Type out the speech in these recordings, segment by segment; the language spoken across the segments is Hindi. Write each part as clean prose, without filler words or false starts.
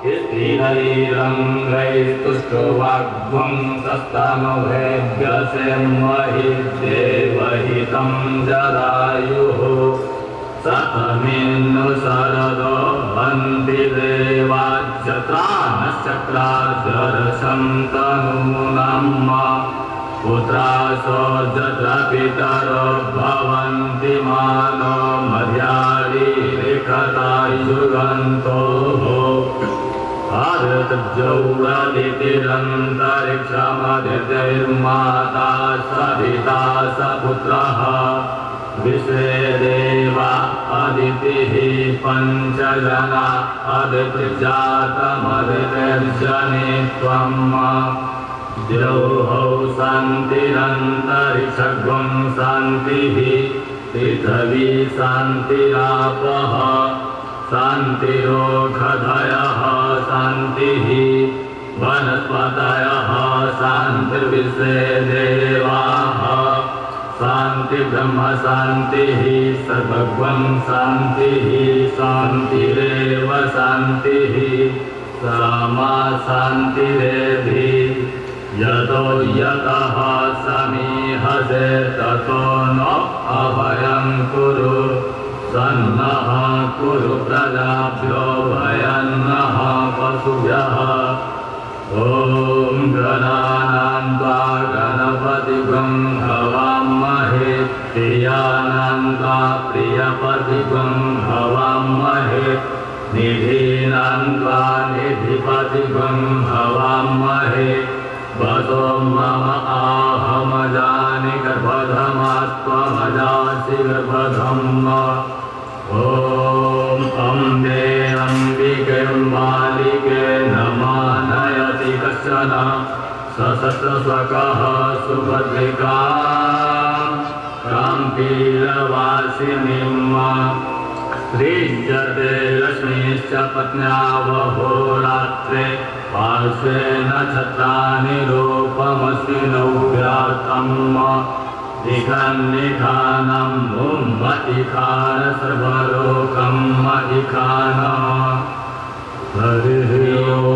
स्थिरैरङ्गैस्तुष्टवाग्भं तस्तमभेभ्यसेमहि देवहितं जदायुः सतमेनु शरदो भन्ति देवाच्चत्रानश्चत्राजरसं तनूनाम् पुत्रासो जत्र पितरो भवन्ति मानो मध्यारी रेखता युगन्तोः आदित्यौरदितिरन्तरिक्षमदितिर्माता सविता सपुत्रः विश्वे देवा अदितिः पञ्चजना अदितिर्जातमदितिर्जने त्वम् द्यौः शान्तिरन्तरिक्षगं शान्तिः पृथिवी शान्तिरापः शान्तिरोषधयः शान्तिः वनस्पतयः शान्तिर्विश्वे देवाः शान्तिर्ब्रह्म शान्तिः सर्वगं शान्तिः शान्तिरेव शान्तिः सामा शान्तिरेधि यतो यतः समीहसे ततो न अभयं कुरु सन्नः कुरु प्रजाभ्यो भयन्नः पशुभ्यः ॐ गणानां त्वा गणपतिगं हवामहे प्रियाणां त्वा प्रियपतिगं हवामहे निधीनां त्वा निधिपतिगं हवामहे वसो मम आहमजानि गर्भधमात्वमजासि गर्भधम् ॐ अम्बे अम्बिके बालिके नमानयति कश्चन सशस्त्रस्वकः सुभद्रिका काम्पीरवासिनीम् श्रीजते लक्ष्मीश्च पत्न्यावहोरात्रे पार्श्वे नक्षत्राणि रूपमश्विनौव्यातम् इखान्निखानं मुम्मतिखान सर्वलोकं मतिखान हरिः ॐ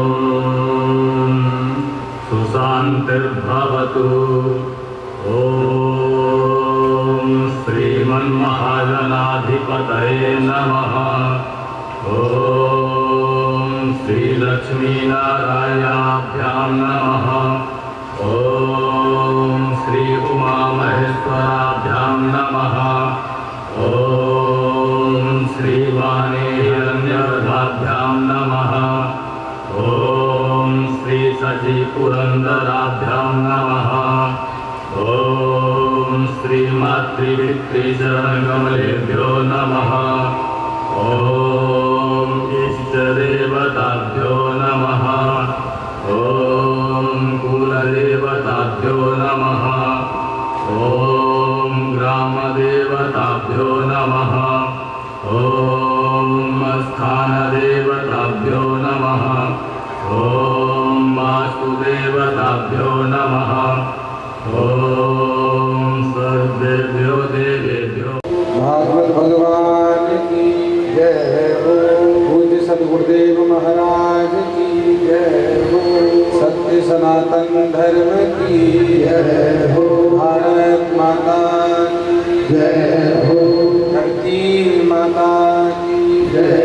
सुशान्तिर्भवतु ॐ श्रीमन्महाजनाधिपतये नमः ॐ श्रीलक्ष्मीनारायणाभ्यां नमः ॐ श्री उमामहेश्वराभ्यां नमः ॐ श्रीवाणीरण्यवधाभ्यां नमः ॐ श्री सचिपुरन्दराभ्यां नमः ॐ श्रीमातृपितृचरणकमलेभ्यो नमः ॐ इष्टदेवताभ्यो नमः ॐ कुलदेवताभ्यो नमः ॐ ग्रामदेवताभ्यो नमः ॐ स्थानदेवताभ्यो नमः ॐ वास्तुदेवताभ्यो नमः ॐ सर्वेभ्यो देवेभ्यो। भागवत भगवान की जय हो। पूज्य सद्गुरुदेव महाराज की जय हो। सत्य सनातन धर्म की जय हो। भारत माता की जय हो। धरती माता की जय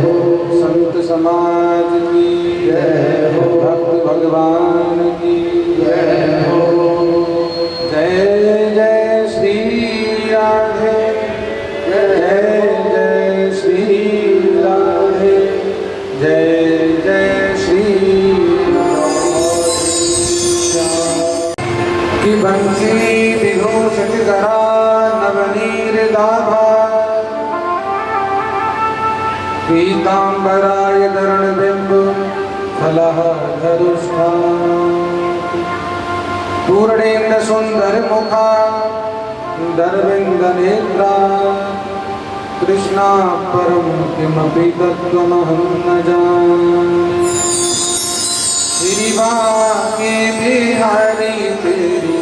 हो। संत समाज की जय हो। भक्त भगवान की जय हो। जय जय श्री राधे जय जय श्री राधे जय जय श्री राधे। बंसी विभूषित करा नवनीर दाभा पीतांबराय धरण बिंब फलह धरुष्ठा पूर्णेन्द्र सुंदर मुखा दरविंद नेत्रा कृष्णा परम किमपि तत्त्वमहं न जाने। श्री बांके बिहारी तेरी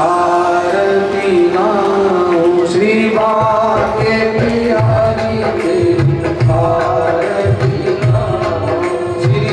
आरती गाऊं। श्री बांके बिहारी तेरी आरती गाऊं। श्री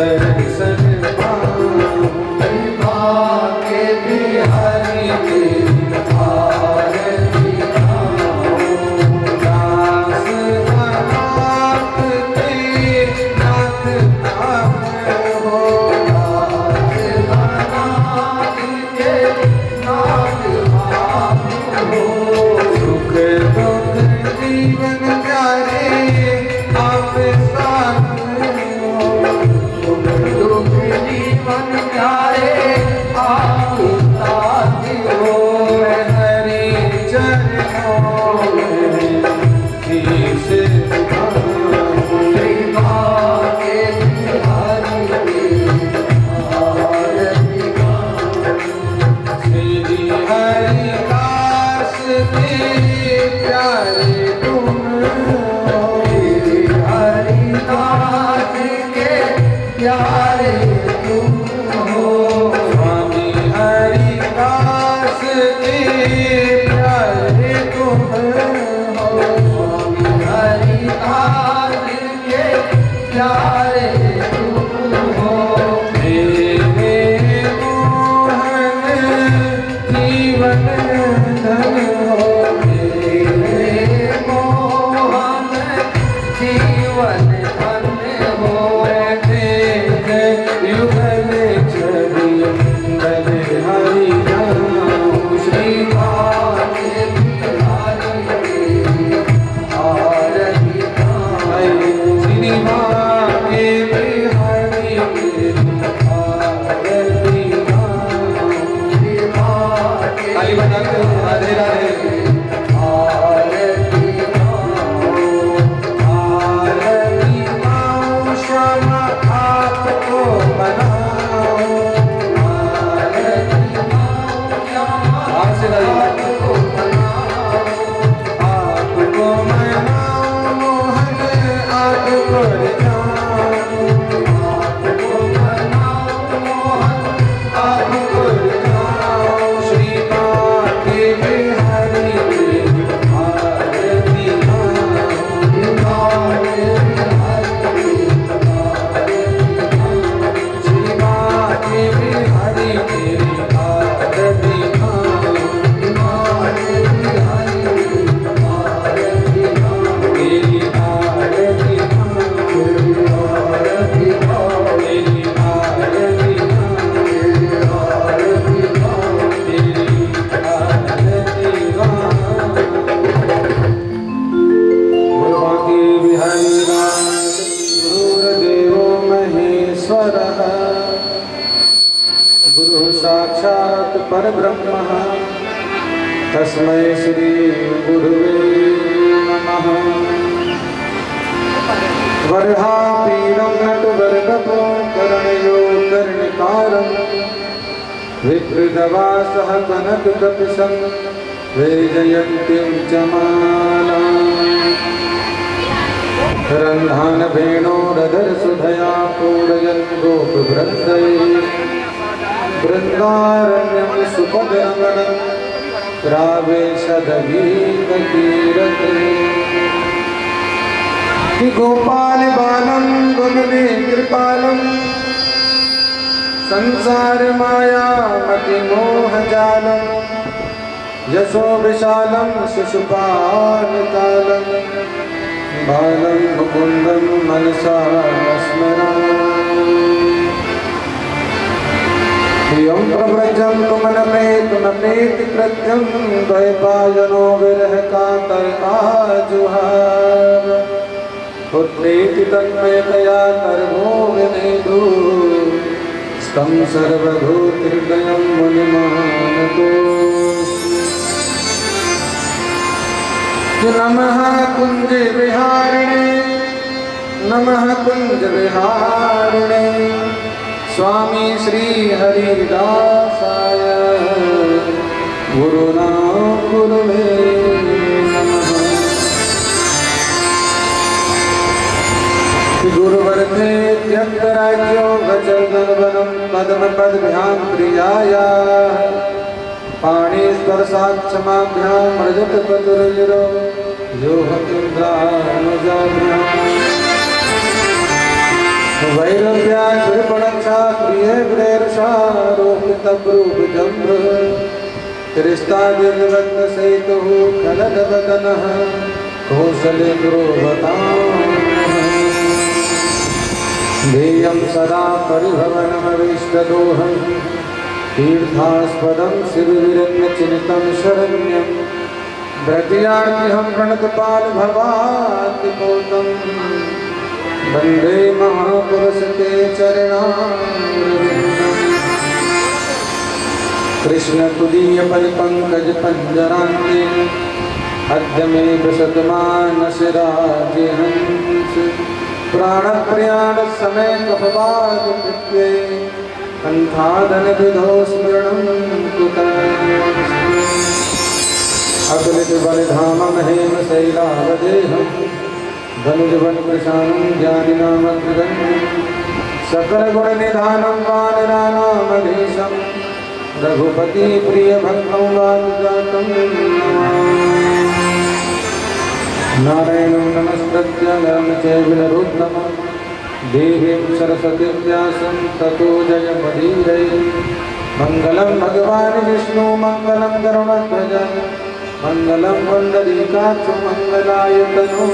दर्शन पाऊं भाग्य बिहारी तेरी आरती गाऊं दास अनाथ तेरे नाथ नाम हो दास अनाथ तेरे नाथ नाम हो सुख दुख जीवन प्यारे आप साथ हो सुख दुख जीवन प्यारे आप साथ हो हरि चरणों में शीश झुकाऊं श्री भाग्य बिहारी आरती गाऊं श्री हरिदास तेरे प्यारे तुम हो श्री हरिदास के प्यारे तुम हो स्वामी हरिदास के प्यारे तुम हो स्वामी हरिदास के प्यारे तुम हो मेरे मोहन जीवन धन हो मेरे मोहन जीवन धन हो युगल चली बल हरि नाम श्री भाग्य बिहारी तेरी आरती गाऊं श्री भाग्य बिहारी तेरी आरती गाऊं श्री भाग्य ताली बजाते हो राधे राधे आरती गाऊं श्यामा आपको मनाऊं आरती गाऊं श्यामा आपको मनाऊं मोहन आपको रिझाऊं आपको मनाऊं मोहन आपको रिझाऊं श्री भाग्य बिहारी तेरी आरती गाऊं श्री भाग्य बिहारी श्री भाग्य बिहारी तेरी आरती गाऊं श्री भाग्य बिहारी आरती गाऊं तेरी आरती गाऊं तेरी आरती गाऊं तेरी आरती गाऊं तेरी आरती गाऊं तेरी आरती गाऊं गुरुवाकी बिहारी नाथ गुरुर्देवो महेश्वरः गुरु साक्षात् परब्रह्मः तस्मै श्री गुरुवे नमः वर्हापीडं नटवर्गपो कर्णयो कर्णिकारं विप्रदवासः कनककपिशं वैजयन्तीं च मालाम् रन्धान वेणोरधरसुधया पूरयन् गोपवृन्दैः वृन्दारण्यं सुपदरमणं प्रावेशदगीतकीरते गोपाल बालं गुणने कृपालं संसार माया मतिमोहजालं यशो विशालं शिशुपालकालं बालं मुकुन्दं मनसा स्मरामि यं प्रव्रजं तुमनप्रेति कृत्यं द्वैपायनो विरहकातर्काजुहार पुत्रेति तन्मयतया कर्मो विनेदु स्तं सर्वभूतहृदयं मुनिमानतोऽस्मि नमः कुञ्ज विहारिणे नमः कुञ्ज विहारिणे स्वामी श्री हरिदासाय गुरुनाम गुरुवे नमः गुरुवर्थे त्यक्तराज्यो वचर्दनवनं पद्मपद्भ्यां प्रियाया पाणिस्पर्शाक्षमाभ्यां रजतपतुरजिरो यो हतीन्द्रानुजाभ्यां वैरव्याक्षरिपणक्षा प्रियग्रेरसारोपितब्रूपजम्भ त्रिस्तादिर्वन्दसहितुः खलदवदनः कौशलेन्द्रोवताम् ध्येयं सदा परिभवनमविष्टदोहं तीर्थास्पदं शिवविरन्यचिन्तं शरण्यं व्रजयाम्यहं प्रणतपालभवाद्दिपोतं वन्दे महापुरुषते चरणारविन्दम् कृष्णतुदीयपरिपङ्कजपञ्जरान्ते अद्य मे विशतमानशिराजिहंस प्राणप्रयाणसमेतपवादकृत्ये कण्ठादनविधौ स्मरणं कुतः अकलितबलिधामं हेमशैलावदेहं धनुजवनकृशानं ज्ञानिनामग्रगण्यं सकलगुणनिधानं वानराणामधीशं रघुपतिप्रियभक्तं वादिजातं नारायणं नमस्कृत्य नरं चैव नरोत्तमं देवीं सरस्वतीं व्यासं ततो जयमुदीरये मङ्गलं भगवान् विष्णु मङ्गलं गरुडध्वज मङ्गलं पुण्डरीकाक्ष मङ्गलायतनो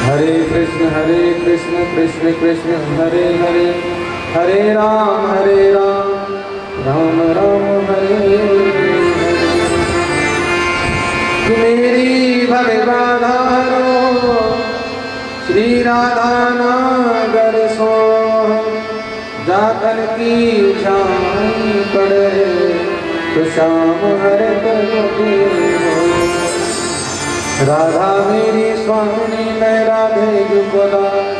हरे कृष्ण कृष्ण कृष्ण हरे हरे हरे राम राम राम हरे हरे मेरी भगवाधारो श्री राधा नागर सो जाकर की छाई पड़े तो श्याम हरे तलोके राधा मेरी स्वामी मैं राधे जुगदास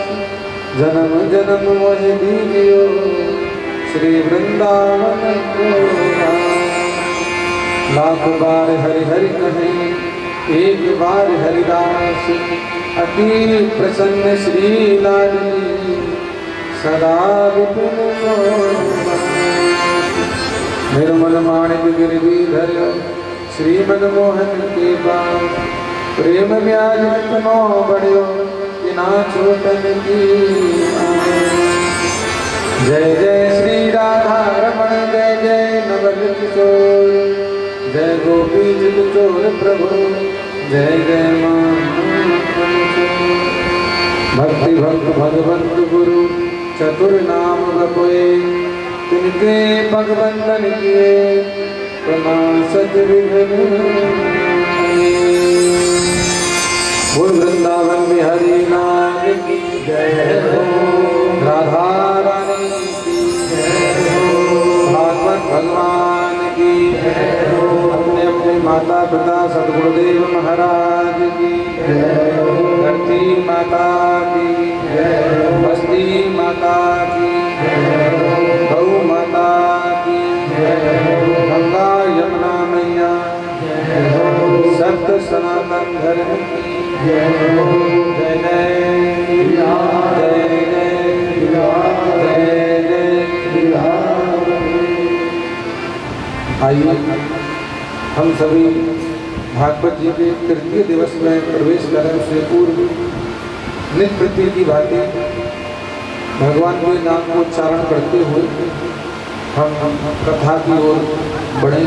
जन्म जन्म वही दीजियो श्री वृंदावन को लाख बार हरि हरि कहे एक बार हरिदास अति प्रसन्न श्री लाडली सदा विपुल निर्मल माणिक गिरिधर श्री मनमोहन के पास प्रेम ब्याज कितनो बढ़ियो बिना छोटन की जय जय श्री राधा रमण जय जय नवल किशोर जय गोपी चित चोर प्रभु जय जय मां भक्ति भक्त भगवंत गुरु चतुर नाम गपोए तिनके भगवंदन किए प्रणाम सत विघ्न बोल वृंदावन बिहारी नाथ की जय हो राधा रानी की जय हो भागवत भगवान की जय हो अपने अपने माता पिता सद्गुरुदेव महाराज की जय हो धरती माता की जय हो बस्ती माता की जय हो गौ माता की जय हो गंगा यमुना मैया जय हो सत्य सनातन धर्म की जय हो जय जय जय आइए हम सभी भागवत जी के तृतीय दिवस में प्रवेश करें उससे पूर्व नित्य प्रति की भांति भगवान के नाम को उच्चारण करते हुए हम कथा की ओर बढ़े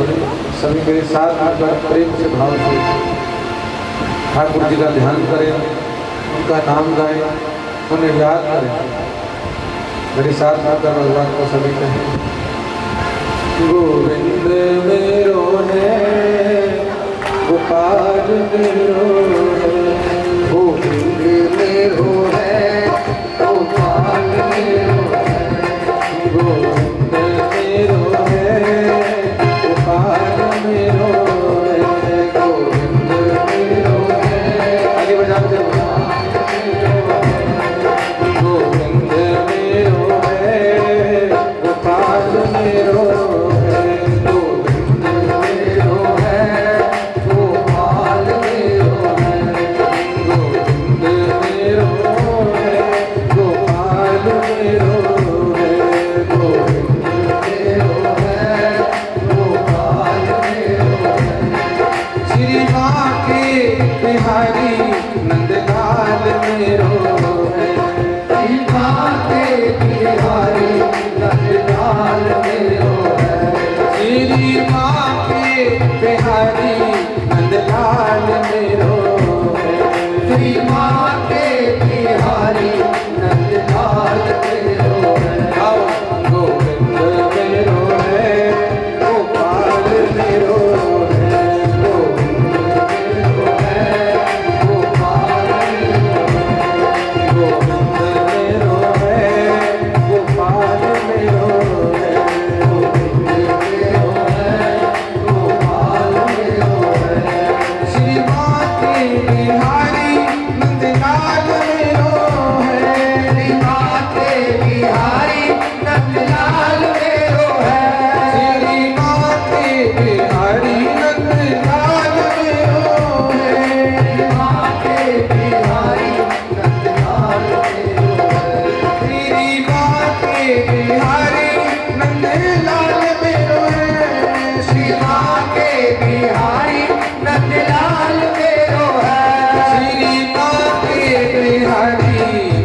सभी मेरे साथ आकर प्रेम से भाव से ठाकुर जी का ध्यान करें उनका नाम गाएं उन्हें याद करें मेरे साथ आकर भगवान को सभी कहें गोविंद मेरो है गोपाल मेरो है गोविंद मेरो है गोपाल मेरो है गोविंद मेरो है गोपाल मेरो है गोविंद मेरो है आगे बजाते गोविंद मेरो है गोपाल मेरो गोविंद मेरो है गोपाल मेरो है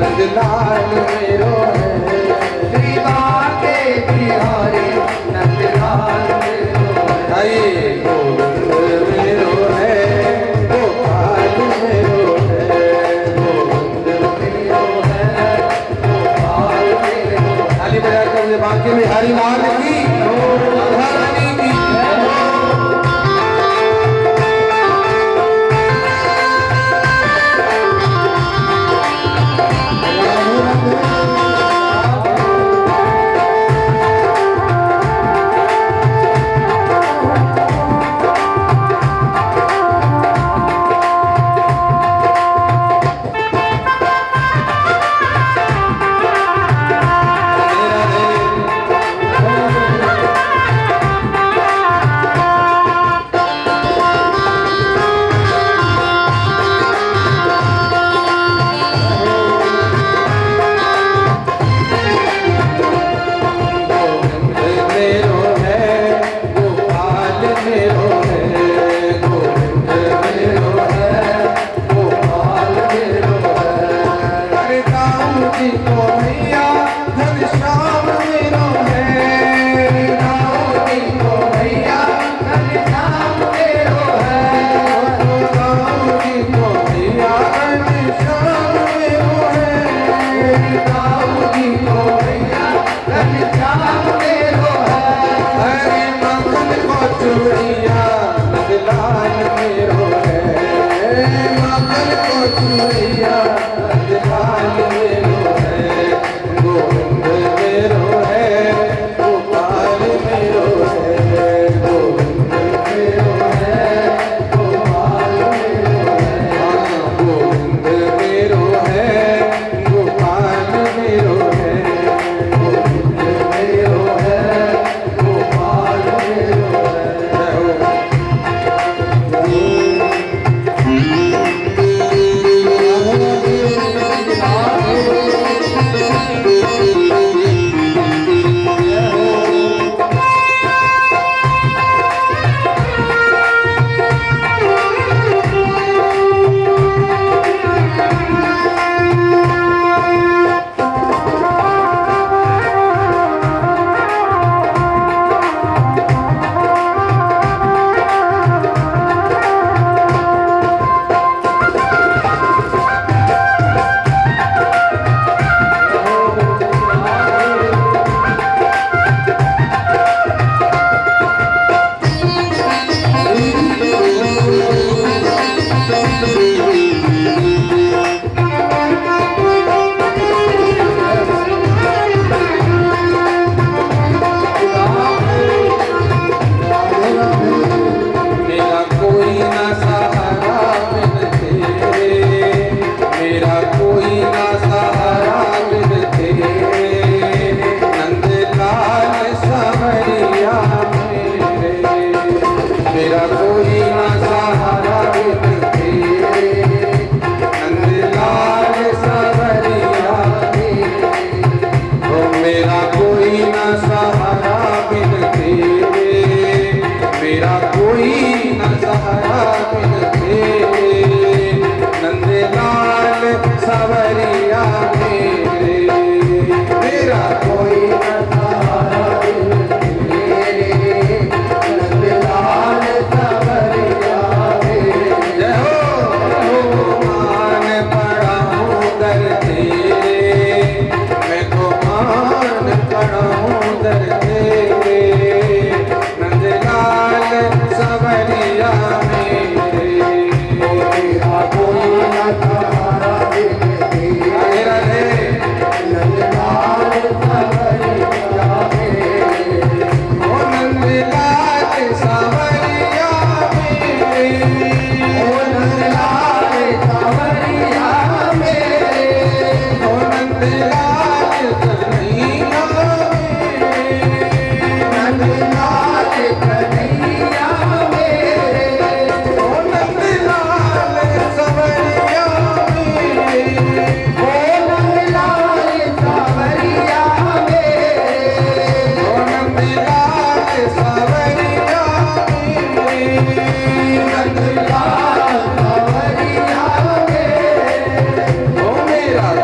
नंदलाल मेरो है श्री बांके बिहारी नंदलाल मेरो है आइए गोविंद मेरो है गोपाल मेरो है गोविंद मेरो है गोपाल मेरो है। ताली बजा कर बांके बिहारी लाल की राधा रानी की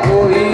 कोई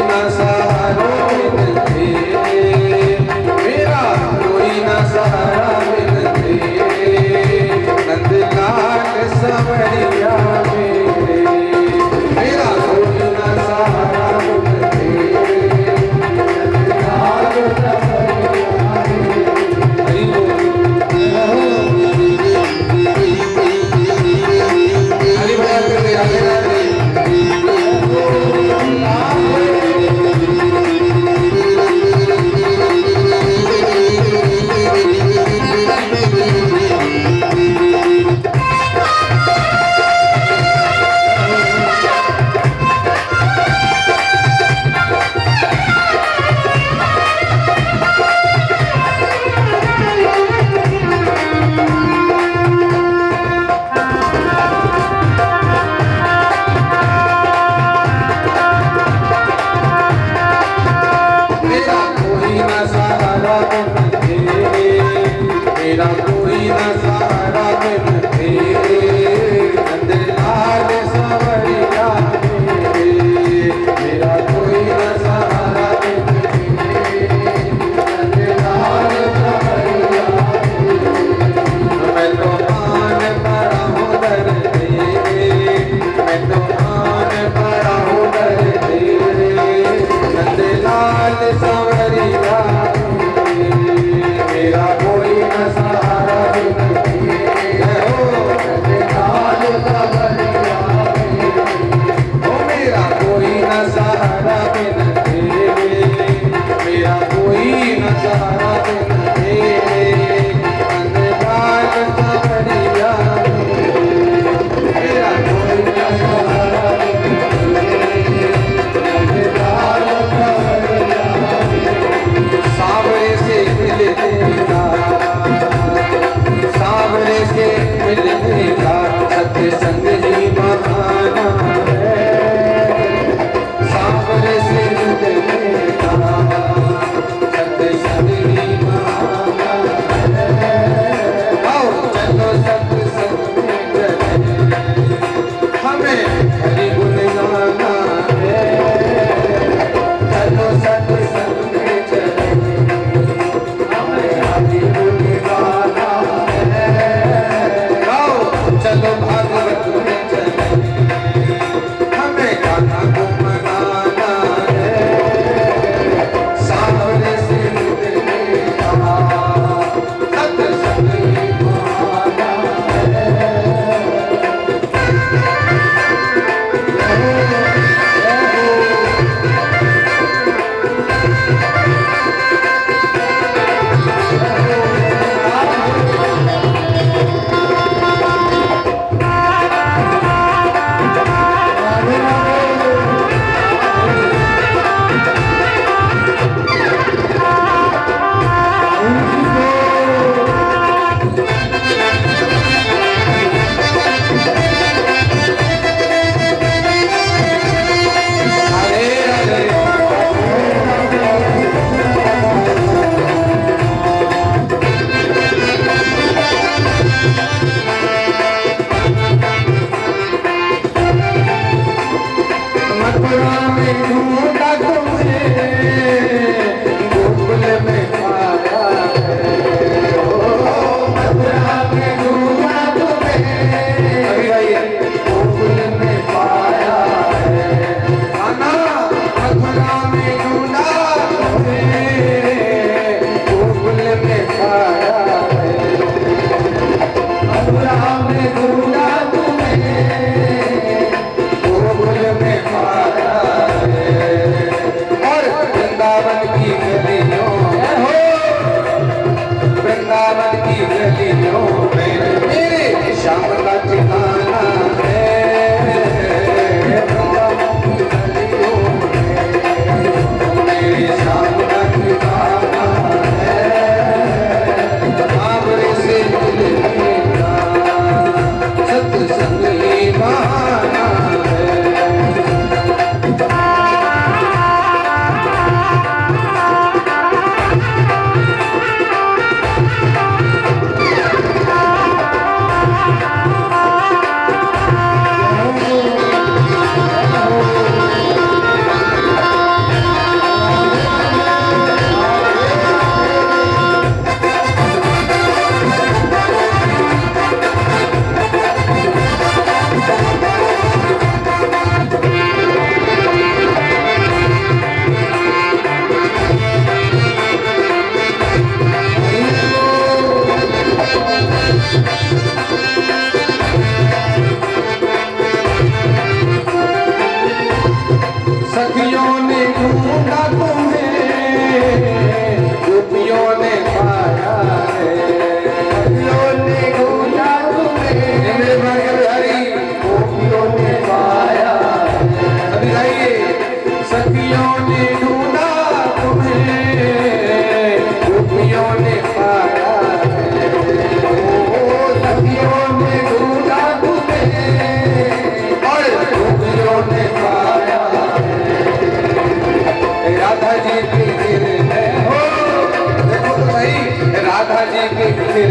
मेरा कोई न सहारा बिन तेरे, नंदलाल सांवरिया मेरे, मेरा कोई न सहारा बिन तेरे, नंदलाल सांवरिया मेरे। मैं तो मान पड़ा हूँ दर तेरे, मैं तो मान पड़ा हूँ दर तेरे, नंदलाल सांवरिया मेरा कोई न सहारा बिन तेरे, नंदलाल सांवरिया ओ मेरा कोई न सहारा बिन तेरे, मेरा कोई न सहारा बिन तेरे, नंदलाल सांवरिया मेरा कोई न सहारा बिन तेरे, नंदलाल सांवरिया। सांवरे से मिलने का, सांवरे से मिलने का सत्संग ही बहाना है, सांवरे से मिलने का सत्संग ही बहाना है। आओ चलो सत्संग में चले, हमें हरि गुण गाना है, चलो सत्संग में चले, हमें हरि गुण गाना है। आओ चलो भागवत में चले, हमें गाना गुनगुनाना है, सांवरे से मिलने का सत्संग ही बहाना है। मथुरा में ढूंढा तुम्हें, गोकुल में पाया है, ओ मथुरा में ढूंढा तुम्हें, गोकुल में पाया है। आना मथुरा में ढूंढा तुम्हें, गोकुल में पाया है, मथुरा में ढूंढा गोकुल में पाया है। और वृंदावन की गलियों में हो, वृंदावन की गलियों में मेरे श्याम का ठिकाना है, वृंदावन की गलियों में मेरे श्याम का ठिकाना है, सांवरे से मिलने का सत्संग ही बहाना है। सखियों ने ढूंढा तुम्हें, गोपियों ने पाया है, सखियों ने ढूंढा तुम्हें, मेरे भाई हरि गोपियों ने पाया है। अभी गाइए, सखियों ने ढूंढा तुम्हें, गोपियों ने पाया है, ओ सखियों ने ढूंढा तुम्हें, और गोपियों ने पाया। राधा जी की फिर हो, देखो तो सही, राधा जी की फिर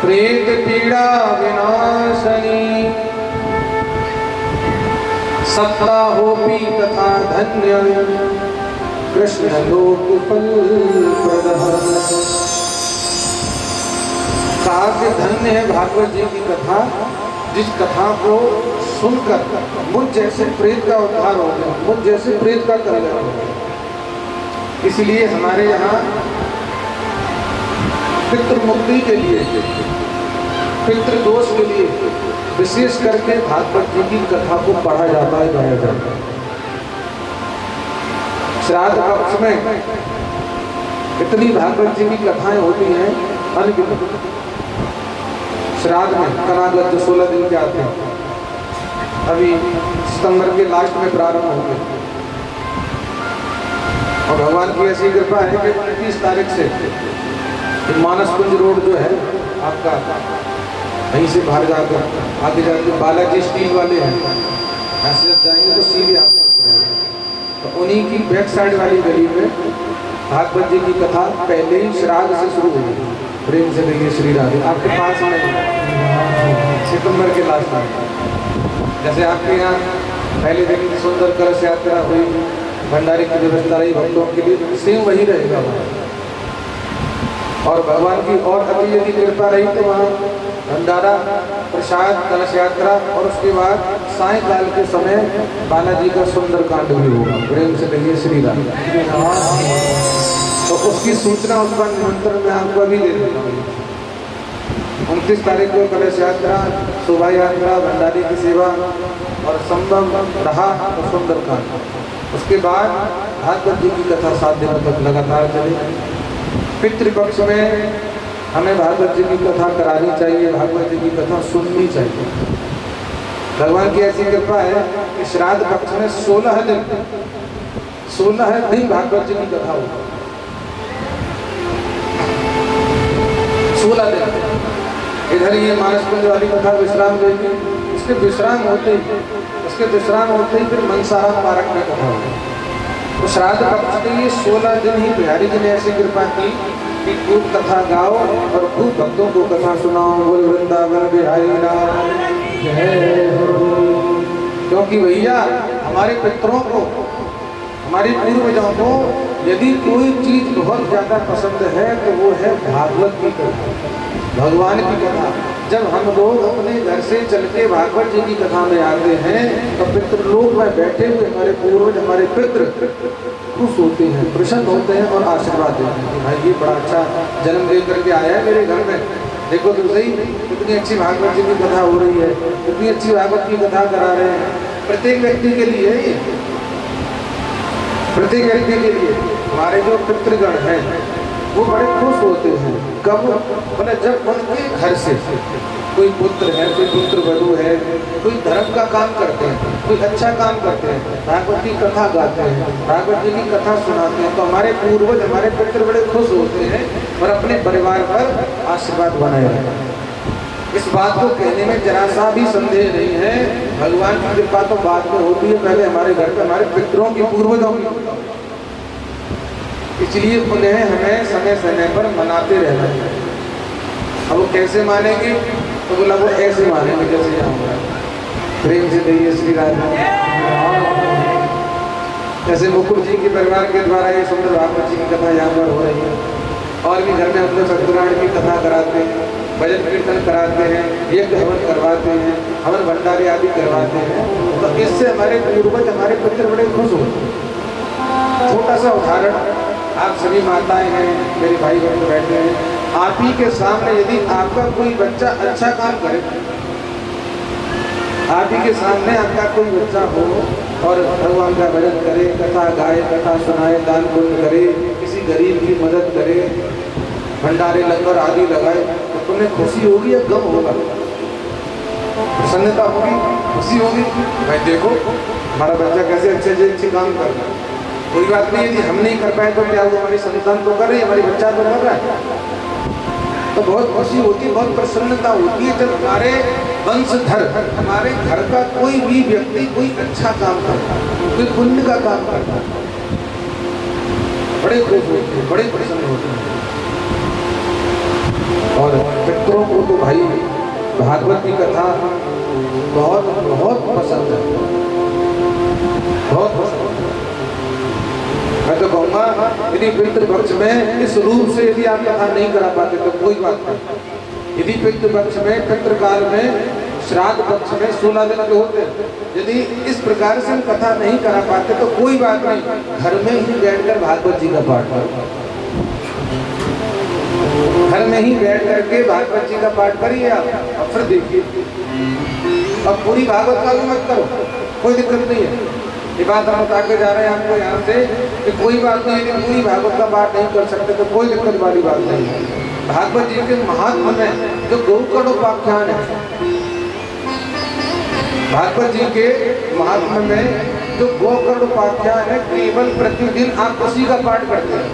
प्रेत पीड़ा विनाशनी सत्ता होपी तथा धन्य कृष्ण लोक फल प्रदः। कहा कि धन्य है भागवत जी की कथा, जिस कथा को सुनकर मुझ जैसे प्रेत का उद्धार हो गया, मुझ जैसे प्रेत का कल्याण हो गया। इसलिए हमारे यहाँ पितृ मुक्ति के लिए, पितृ दोष के लिए विशेष करके भागवत जी की कथा को पढ़ा जाता है, गाया जाता है। श्राद्ध पक्ष में इतनी भागवत जी की कथाएं होती हैं अनगिनत। श्राद्ध में कनागत जो 16 दिन के आते हैं, अभी सितंबर के लास्ट में प्रारंभ होंगे। और भगवान की ऐसी कृपा है कि 29 तारीख से मानस कुंज रोड जो है आपका, वहीं से बाहर जाकर आगे जाकर बालाजी स्टील वाले हैं, ऐसे जब जाएंगे तो सीधे आप, तो उन्हीं की बैक साइड वाली गली में भागवत जी की कथा पहले ही श्राद्ध से शुरू हुई। प्रेम से देखिए श्री राधे आपके पास में सितंबर के लास्ट में, जैसे आपके यहाँ पहले दिन सुंदर कलश यात्रा हुई, भंडारे की व्यवस्था रही भक्तों के लिए, सेम वही रहेगा वहाँ। और भगवान की और अति यदि कृपा रही तो वहाँ भंडारा, प्रसाद, कलश यात्रा और उसके बाद सायंकाल के समय बालाजी का सुंदर कांड भी होगा। प्रेम से कहिए श्री राम। तो उसकी सूचना, उसका निमंत्रण मैं आपको अभी दे देता हूँ। 29 तारीख को कलश यात्रा, शोभा यात्रा, भंडारी की सेवा और संभव रहा तो सुंदर कांड। उसके बाद भागवत जी की कथा 7 दिनों तक लगातार चले। पितृपक्ष में हमें भागवत जी की कथा करानी चाहिए, भागवत जी की कथा सुननी चाहिए। भगवान की ऐसी कृपा है कि श्राद्ध पक्ष में 16 दिन भागवत जी की कथा होगी। 16 दिन इधर ये मानस कुंज वाली कथा विश्राम देगी, उसके विश्राम होते ही फिर मनसारा पारक में कथा होगी। तो श्राद्ध पक्ष के ये 16 दिन ही बिहारी जी ने ऐसी कृपा की कि खूब कथा गाओ और खूब भक्तों को कथा सुनाओ। बोल वृंदावन बिहारी लाल जय हो। क्योंकि भैया हमारे पितरों को, हमारे पूर्वजों को यदि कोई चीज बहुत ज्यादा पसंद है तो वो है भागवत की कथा, भगवान की कथा। जब हम लोग अपने घर से चल के भागवत जी की कथा में आते हैं तो पितृलोक में बैठे हुए हमारे पूर्वज, हमारे पितृ खुश होते हैं, प्रसन्न होते हैं और आशीर्वाद देते हैं कि भाई ये बड़ा अच्छा जन्म दे करके आया है मेरे घर में। देखो तो सही कितनी अच्छी भागवत जी की कथा हो रही है, कितनी अच्छी भागवत की कथा करा रहे हैं। प्रत्येक व्यक्ति के लिए, प्रत्येक व्यक्ति के लिए हमारे जो पितृगण हैं वो बड़े खुश होते हैं। कब? बोले जब उनके घर से कोई पुत्र है, कोई पुत्र वधू है, कोई धर्म का काम करते हैं, कोई अच्छा काम करते हैं, भागवत की कथा गाते हैं, भागवत जी की कथा सुनाते हैं, तो हमारे पूर्वज, हमारे पितृ बड़े खुश होते हैं और अपने परिवार पर आशीर्वाद बनाए रखते हैं। इस बात को कहने में जरा सा भी संदेह नहीं है। भगवान की कृपा तो बाद में होती है, पहले हमारे घर पे हमारे पितरों की, पूर्वजों की। इसलिए उन्हें हमें समय समय पर मनाते रहना चाहिए। अब वो कैसे मानेंगे? तो बोला वो ऐसे मानेंगे जैसे जाऊँगा। प्रेम से कहिए श्री राधे। जैसे मुकुट जी के परिवार के द्वारा ये सुंदर भागवत जी की कथा यहाँ पर हो रही है, और भी घर में हम लोग सत्यनारायण की कथा कराते हैं, भजन कीर्तन कराते हैं, यज्ञ हवन करवाते हैं, हवन भंडारे आदि करवाते हैं। तो इससे हमारे पूर्वज, हमारे पितृ बड़े खुश होते हैं। छोटा सा उदाहरण, आप सभी माताएं हैं, मेरे भाई बहन बैठे हैं, आप ही के सामने यदि आपका कोई बच्चा अच्छा काम करे, आप ही के सामने आपका कोई बच्चा हो और भगवान का भजन करे, कथा गाए, कथा सुनाए, दान पुण्य करे, किसी गरीब की मदद करे, भंडारे लंगर आदि लगाए, तो तुम्हें खुशी होगी या गम होगा? प्रसन्नता होगी, खुशी होगी। भाई देखो हमारा बच्चा कैसे अच्छे काम कर रहा है। कोई बात नहीं, यदि हम नहीं कर पाए तो क्या हुआ, हमारी संतान तो कर रही है, हमारी बच्चा तो कर रहा है। तो बहुत खुशी होती है, बहुत प्रसन्नता होती है जब हमारे वंशधर, हमारे घर का कोई भी व्यक्ति कोई अच्छा काम करता है, कोई पुण्य का काम करता है, बड़े खुश होते हैं, बड़े प्रसन्न होते हैं। और मित्रों को तो भाई भागवत की कथा बहुत बहुत पसंद है, बहुत पसंद है। मैं तो कहूँगा यदि पितृपक्ष में इस रूप से यदि आप कथा नहीं करा पाते तो कोई बात नहीं। यदि पितृपक्ष में, पितृकाल में, श्राद्ध पक्ष में 16 दिन के होते, यदि इस प्रकार से हम कथा नहीं करा पाते तो कोई बात नहीं, घर में ही बैठकर भागवत जी का पाठ करो। घर में ही बैठ करके भागवत जी का पाठ करिए आप, और फिर देखिए। अब पूरी भागवत का भी मत करो, कोई दिक्कत नहीं है। ये बात हम बता के जा रहे हैं आपको यहाँ से कि कोई बात नहीं, यदि पूरी भागवत का पाठ नहीं कर सकते तो कोई दिक्कत वाली बात नहीं है। भागवत जी के महात्मा में जो गोकर्णोपाख्यान है, भागवत जी के महात्मा में जो गोकर्णोपाख्यान है, केवल प्रतिदिन आप उसी का पाठ करते हैं।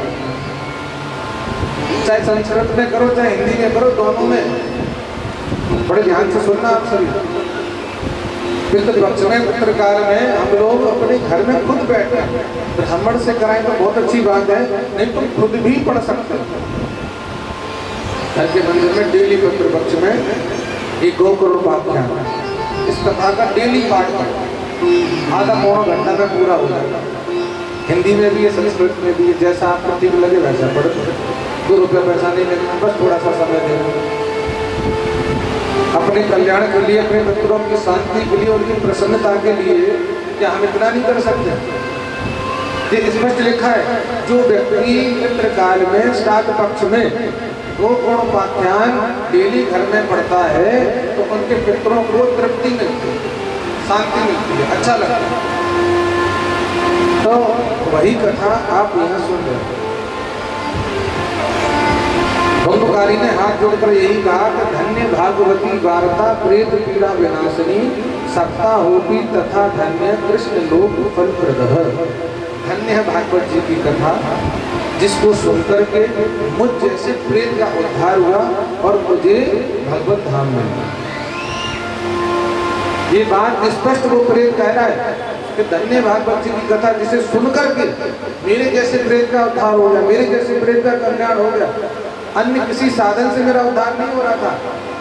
चाहे संस्कृत में करो चाहे हिंदी में करो, दोनों में बड़े ध्यान से सुनना आप सभी। पितृपक्ष में, पितृकाल में हम लोग अपने घर में खुद बैठे ब्राह्मण से कराएं तो बहुत अच्छी बात है, नहीं तो खुद भी पढ़ सकते हैं। घर के मंदिर में डेली पितृपक्ष में एक गोकर्णोपाख्यान, इस कथा का डेली पाठ करें, आधा पौना घंटा में पूरा हो जाएगा। हिंदी में भी है, संस्कृत में भी है, जैसा आपको ठीक लगे वैसा पढ़ो। 2 रुपये पैसा नहीं लगेगा, बस थोड़ा सा समय देना। अपने कल्याण के लिए, अपने मित्रों की शांति के लिए, उनकी प्रसन्नता के लिए क्या हम इतना नहीं कर सकते? ये स्पष्ट लिखा है, जो व्यक्ति पितृकाल में, श्राद्ध पक्ष में गोकर्णोपाख्यान डेली घर में पढ़ता है तो उनके पितरों को तृप्ति मिलती है, शांति मिलती है, अच्छा लगता है। तो वही कथा आप यहाँ सुन रहे हैं। धुंधकारी ने हाथ जोड़कर यही कहा कि धन्य भागवती वार्ता प्रेत पीड़ा विनाशिनी, सत्ता होती तथा धन्य कृष्ण लोक फल प्रदह। धन्य है भागवत जी की कथा, जिसको सुनकर के मुझ जैसे प्रेत का उद्धार हुआ और मुझे भगवत धाम में। ये बात स्पष्ट वो प्रेत कह रहा है कि धन्य भागवत जी की कथा जिसे सुनकर के मेरे जैसे प्रेत का उद्धार हो गया, मेरे जैसे प्रेत का कल्याण हो गया। अन्य किसी साधन से मेरा उद्धार नहीं हो रहा था।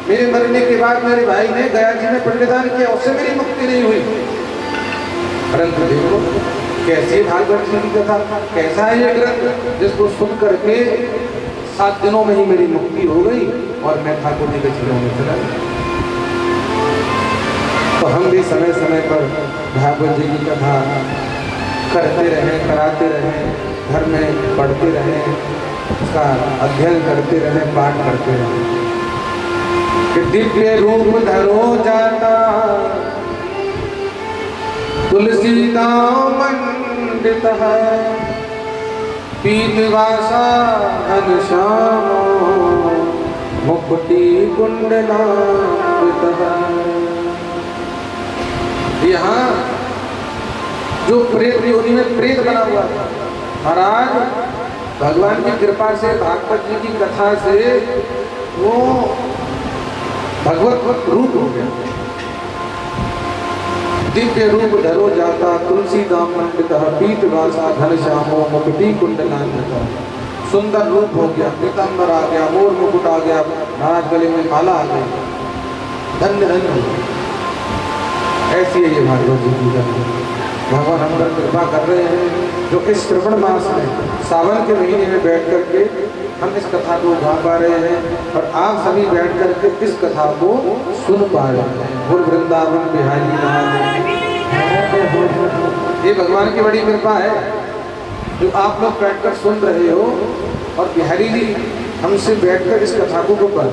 मेरे मरने के बाद मेरे भाई ने गया जी में पिंडदान किया, उससे मेरी मुक्ति नहीं हुई। परंतु देखो कैसी भागवत जी की कथा, कैसा है ये ग्रंथ जिसको सुन करके 7 दिनों में ही मेरी मुक्ति हो गई और मैं ठाकुर जी के चरणों में चला गया। तो हम भी समय समय पर भागवत जी की कथा करते रहें, कराते रहें, घर में पढ़ते रहें, उसका अध्ययन करते रहे, पाठ करते रहे। कि दिव्य रूप धरो जाता तुलसीदाम मंडित है, पीतवासा घनश्यामो मुकुटि कुंडलांकित है। यहाँ जो प्रेत योनि में प्रेत बना हुआ था, महाराज भगवान की कृपा से, भागवत जी की कथा से वो भगवत रूप हो गया। दिव्य रूप धरो जाता तुलसीदाम मंडित, पीतवासा घनश्यामो मुकुटि कुंडलांकित। सुंदर रूप हो गया, पीतांबर आ गया, मोर मुकुट आ गया, महाराज गले में माला आ गई, धन्य धन्य। ऐसी है ये भागवत जी की कथा। भगवान हम पर कृपा कर रहे हैं जो इस श्रवण मास में, सावन के महीने में बैठ करके हम इस कथा को गा पा रहे हैं और आप सभी बैठ करके इस कथा को सुन पा रहे हैं। बोल वृंदावन बिहारी लाल। ये भगवान की बड़ी कृपा है जो आप लोग बैठकर सुन रहे हो और बिहारी जी हमसे बैठकर इस कथा को पढ़।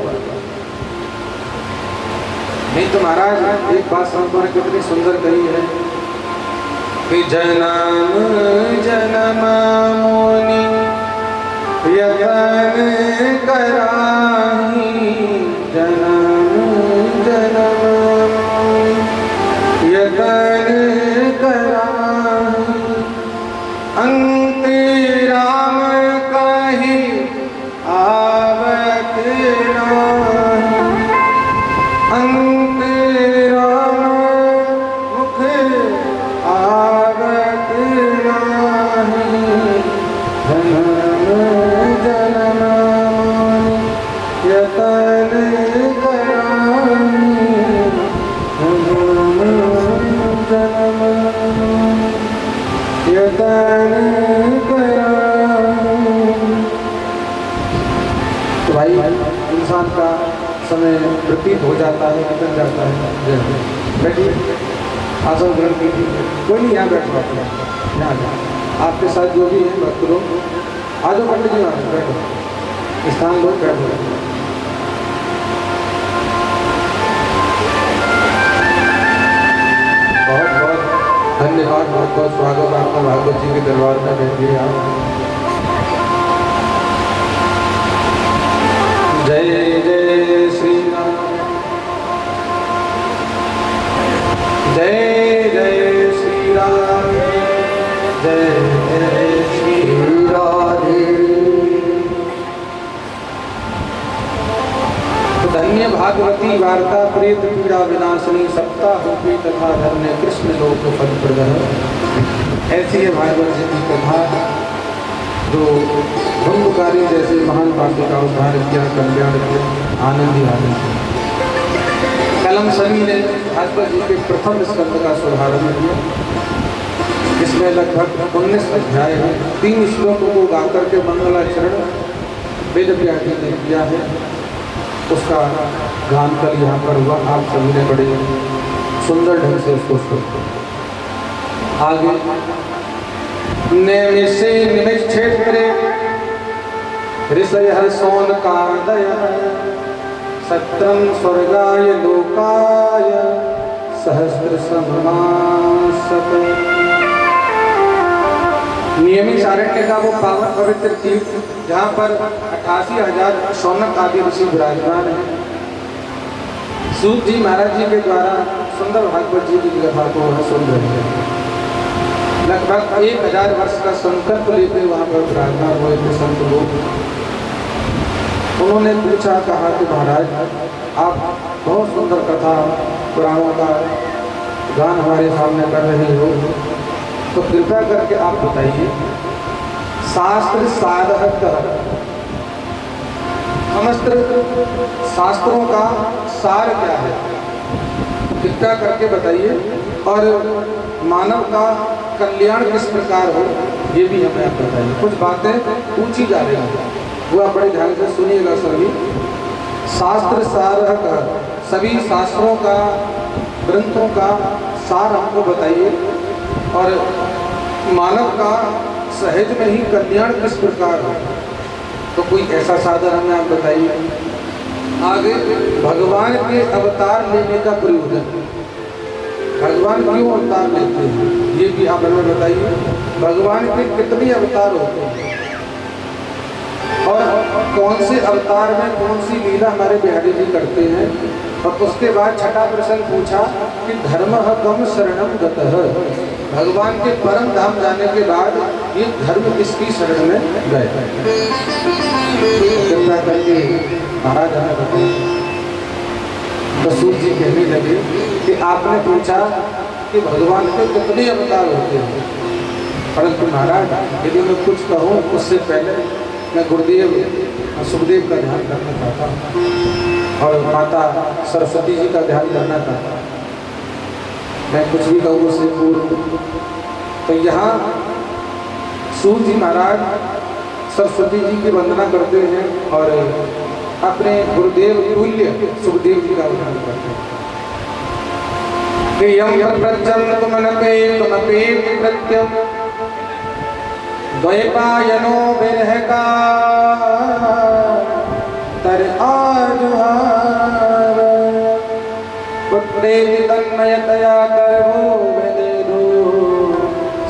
नहीं तो महाराज एक बात संतों ने कितनी सुंदर कही है कि जन्म जन्म मुनि यतन कराही, जन्म जन्म मुनि यतन कराही, अंत राम कहि आवत नाही, अंत राम मुख आवत नाही, जन्म जन्म मुनि यतन में प्रतीत हो जाता है, निकल जाता है। जय हो। बैठिए, आसन ग्रहण कीजिए। कोई नहीं, यहाँ बैठो, आप यहाँ जाओ। आपके साथ जो भी है भक्त लोग आ जाओ, पंडित जी वहाँ बैठो, स्थान लोग बैठो। बहुत बहुत धन्यवाद, बहुत बहुत स्वागत आपका भागवत जी के दरबार में। बैठिए आप। जय जय श्री राम, जय जय श्री राम, जय जय श्री राधे। तो धन्य भागवती वार्ता प्रेत पीड़ा विनाशिनी सप्ताह रूपी तथा धन्य कृष्ण लोक फल प्रदः। ऐसी है भागवत जी की कथा जो भंगकारी जैसे महान पापी का उद्धार किया, कल्याण किया, आनंद ही आनंद। कलम सनी ने भागवत जी के प्रथम स्कंद का शुभारंभ किया। इसमें लगभग 19 अध्याय है। 3 श्लोकों को गाकर के मंगलाचरण वेद व्यास जी ने किया है। उसका गान कल यहाँ पर हुआ। आप सभी ने बड़े सुंदर ढंग से उसको सुना। आगे निमिषे निमिक्षेत्रे ऋषयः शौनकादयः सत्रं स्वर्गाय लोकाय सहस्रसमासते। नियमित आरण्य का वो पावन पवित्र तीर्थ जहाँ पर 88,000 शौनक आदि ऋषि विराजमान है। सूत जी महाराज जी के द्वारा सुंदर भागवत जी की कथा को वह सुन रहे हैं। लगभग 1000 वर्ष का संकल्प लेकर वहाँ पर विराजमान हुए थे संत लोग। उन्होंने पूछा, कहा कि महाराज आप बहुत सुंदर कथा पुराणों का गान हमारे सामने कर रहे हो, तो कृपया करके आप बताइए शास्त्र साधक समस्त शास्त्रों का सार क्या है, कृपया करके बताइए। और मानव का कल्याण किस प्रकार हो ये भी हमें आप बताइए। कुछ बातें पूछी जा रही हैं, वो आप बड़े ध्यान से सुनिएगा सभी। शास्त्र सार सभी शास्त्रों का, ग्रंथों का सार हमको बताइए और मानव का सहज में ही कल्याण किस प्रकार हो, तो कोई ऐसा साधन हमें आप बताइए। आगे भगवान के अवतार लेने का प्रयोजन, भगवान क्यों अवतार लेते हैं ये भी आप हमें बताइए। भगवान के कितने अवतार होते हैं और कौन से अवतार में कौन सी लीला हमारे बिहारी जी करते हैं। और उसके बाद छठा प्रश्न पूछा कि धर्मः कम शरणम गतः, भगवान के परम धाम जाने के बाद ये धर्म किसकी शरण में गए। कृपया करके महाराज हमें बताइए। तो सूत जी कहने लगे कि आपने पूछा कि भगवान के कितने अवतार होते हैं, परंतु महाराज यदि मैं कुछ कहूँ उससे पहले मैं गुरुदेव सुखदेव का ध्यान करना चाहता हूँ और माता सरस्वती जी का ध्यान करना चाहता हूँ। मैं कुछ भी कहूँ उससे पूर्व तो यहाँ सूत जी महाराज सरस्वती जी की वंदना करते हैं और अपने गुरुदेव तुल्य सुखदेव जी का ध्यान करते हैं। द्वैपायनो विरह का तर आजुहार पुत्रेति तन्मयतया कर्मो वेदेदो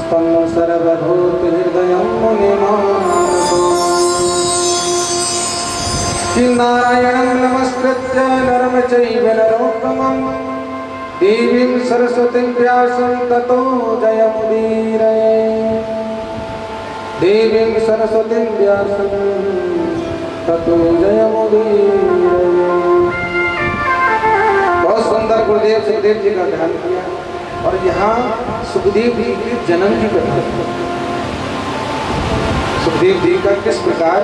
स्तम सर्वभूत हृदयं मुनिमानतो। नारायणं नमस्कृत्य नरं चैव नरोत्तमं देवीं सरस्वतीं व्यासं ततो जयमुदीरये। देवीं सरस्वतीं व्यासं ततो जयमुदीरये। बहुत सुंदर गुरुदेव सुखदेव जी का ध्यान किया और यहाँ सुखदेव जी के जन्म की कथा, सुखदेव जी का किस प्रकार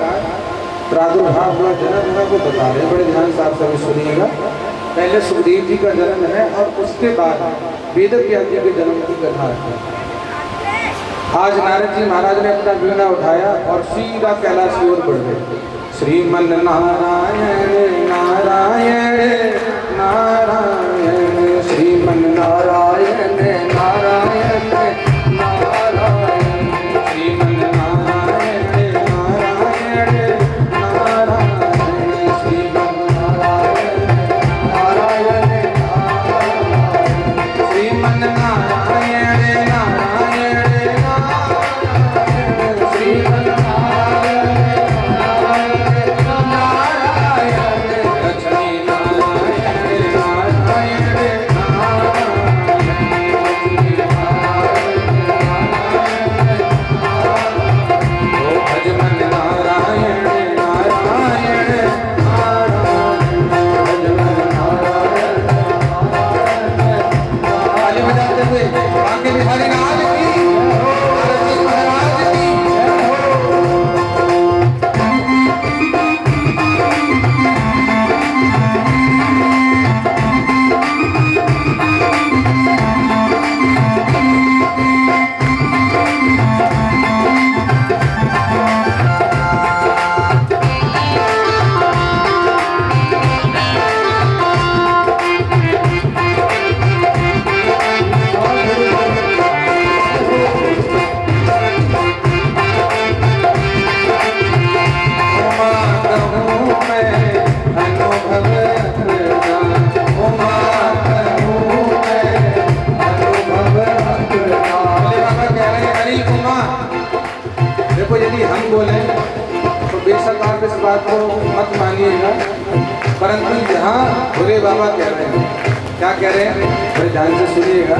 प्रादुर्भाव हुआ, जन्म हुआ वो बता रहे। बड़े ध्यान से आप सभी सुनिएगा। पहले सुखदेव जी का जन्म है और उसके बाद वेद व्यास जी के जन्म की कथा है। आज नारद जी महाराज ने अपना वीणा उठाया और सीधा कैलाश की ओर बढ़ गए। श्रीमन नारायण नारायण नारायण श्रीमन नारायण नारायण नारायण श्रीमन नारायण नारायण नारायण श्रीमन नारायण नारायण श्रीमन नारायण नारायण नारायण श्रीमन लक्ष्मी नारायण नारायण नारायण ओ भजमन नारायण नारायण नारायण भजमन नारायण ताली बजाते हुए बांके बिहारी राज की भारत जी महाराज की देखो यदि हम बोले तो बेशक आप इस बात को मत मानिएगा, परंतु यहाँ भोले बाबा कह रहे हैं, क्या कह रहे हैं बड़े ध्यान से सुनिएगा।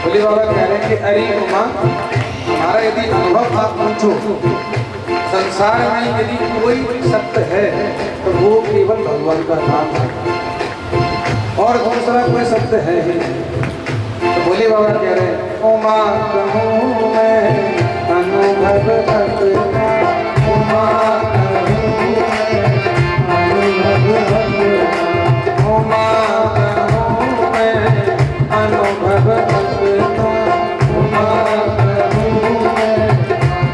भोले बाबा कह रहे हैं कि अरे उमा, हमारा यदि अनुभव आप पूछो, संसार में यदि कोई सत्य है तो वो केवल भगवान का नाम है और दूसरा कोई सत्य है ही नहीं। तो भोले बाबा कह रहे हैं उमा कहूँ मैं अनुभव अपना, उमा कहूँ मैं अनुभव अपना, उमा कहूँ मैं अनुभव अपना, उमा कहूँ मैं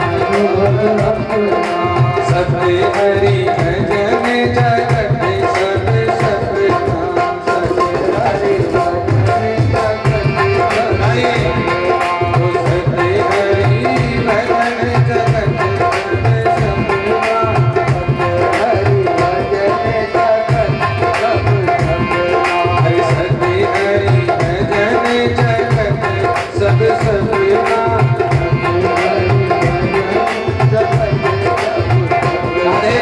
अनुभव अपना। सत्य हरि भजन जगत सब सपना, सत्य हरि भजन जगत तो सत्य हरि भजन जगत सब सपना, हरि भजन जगत सब सपना। हरि सत्य हरि भजन जगत सब सपना। राधे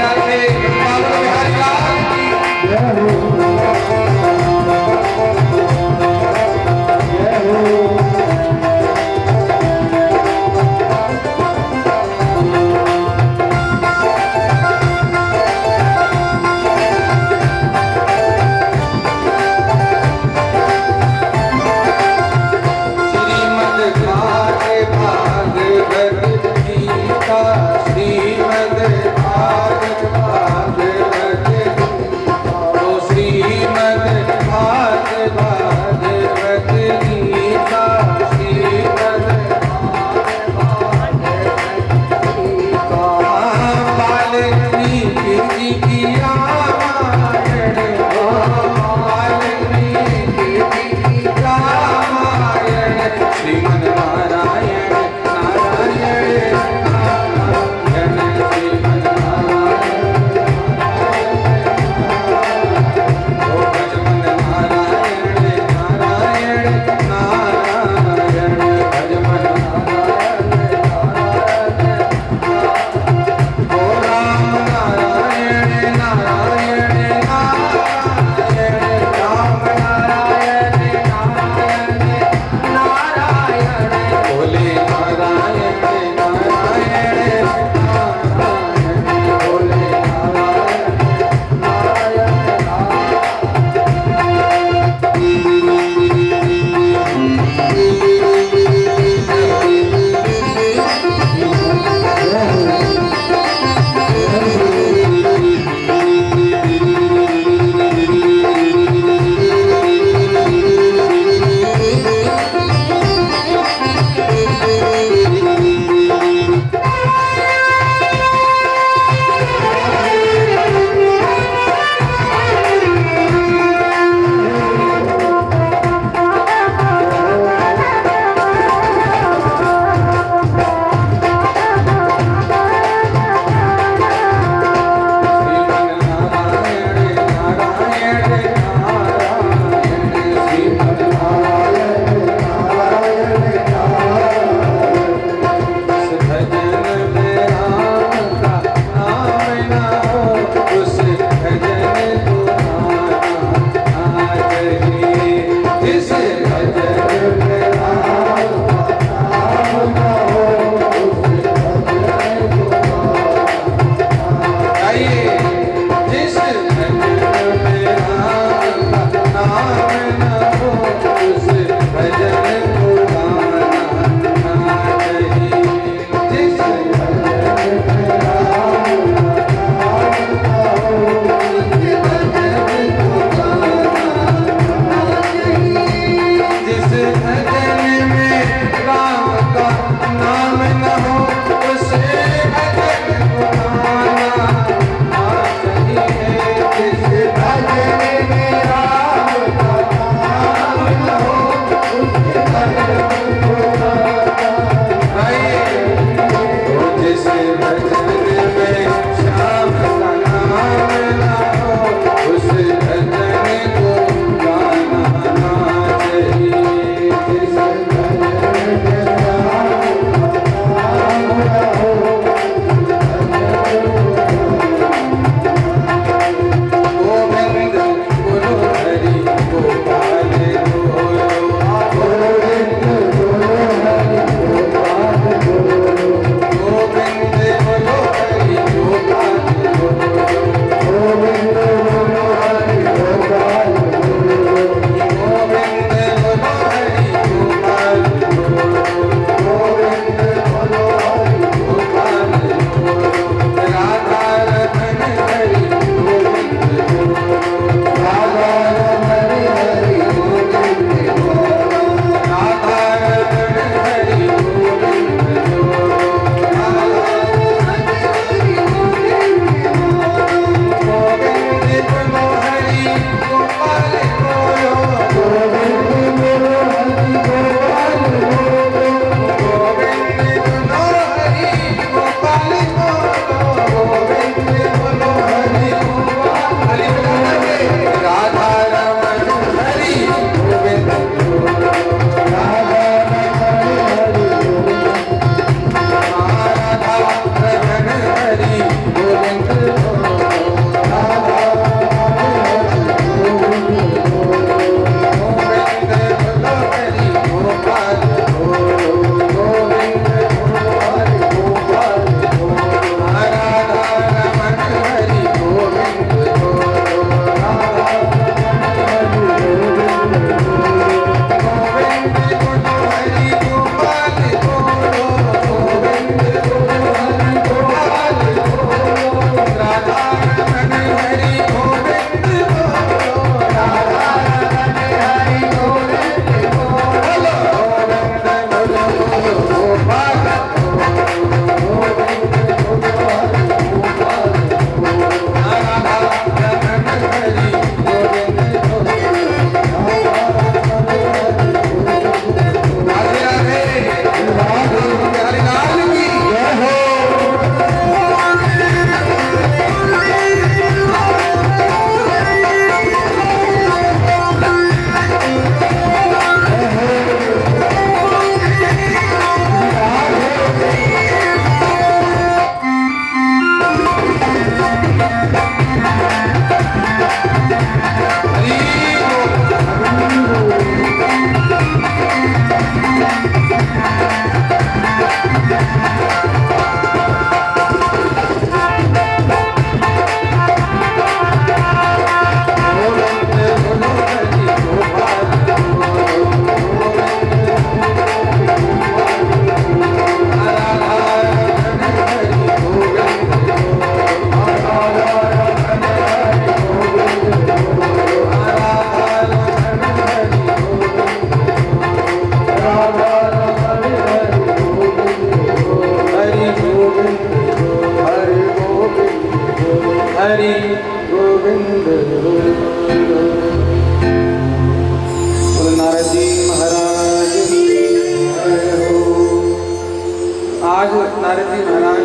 नारद जी महाराज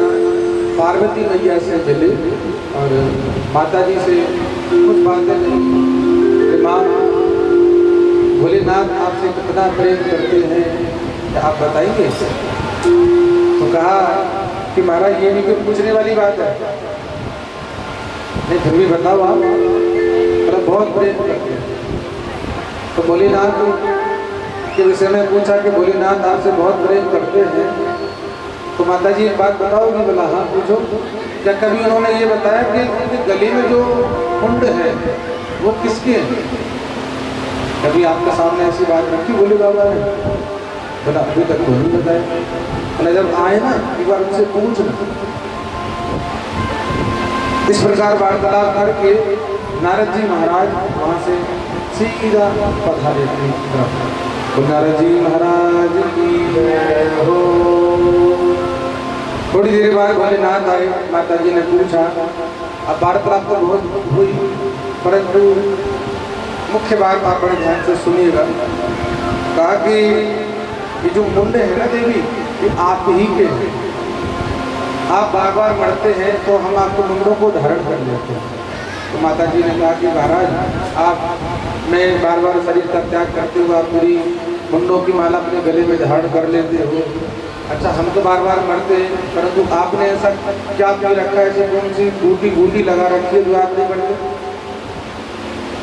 पार्वती मैया से मिले और माता जी से कुछ बातें कि माँ भोलेनाथ आपसे कितना प्रेम करते हैं आप बताइए। तो कहा कि महाराज ये नहीं कोई पूछने वाली बात है, नहीं फिर भी बताओ आप, मतलब बहुत प्रेम करते हैं। तो भोलेनाथ के विषय में पूछा कि भोलेनाथ आपसे बहुत प्रेम करते हैं, तो माता जी एक बात बताओगी? बोला हाँ पूछो। क्या कभी उन्होंने ये बताया कि उनके गले में जो कुंड है वो किसके हैं? कभी आपके सामने ऐसी बात रखी बोले बाबा ने? बोला अभी तक तो नहीं बताया। बोला जब आए ना एक बार उनसे पूछना। इस प्रकार वार्तालाप करके नारद जी महाराज वहाँ से सीधा पधारे थे। तो नारद जी महाराज की जय हो। थोड़ी देर बाद भोलेनाथ आए, माता जी ने पूछा। अब वार्तालाप तो बहुत हुई, परंतु मुख्य बात आप बड़े ध्यान से सुनिएगा। कहा कि ये जो मुंड है ना देवी, ये आप ही के हैं, आप बार बार मरते हैं तो हम आपके मुंडों को धारण कर लेते हैं। तो माता जी ने कहा कि महाराज आप मैं बार बार शरीर का त्याग करते हुए आप पूरी मुंडों की माला अपने गले में धारण कर लेते हो। अच्छा हम तो बार बार मरते हैं, परंतु आपने ऐसा क्या पी रखा है, ऐसी कौन सी बूटी लगा रखी है जो आप नहीं मरते?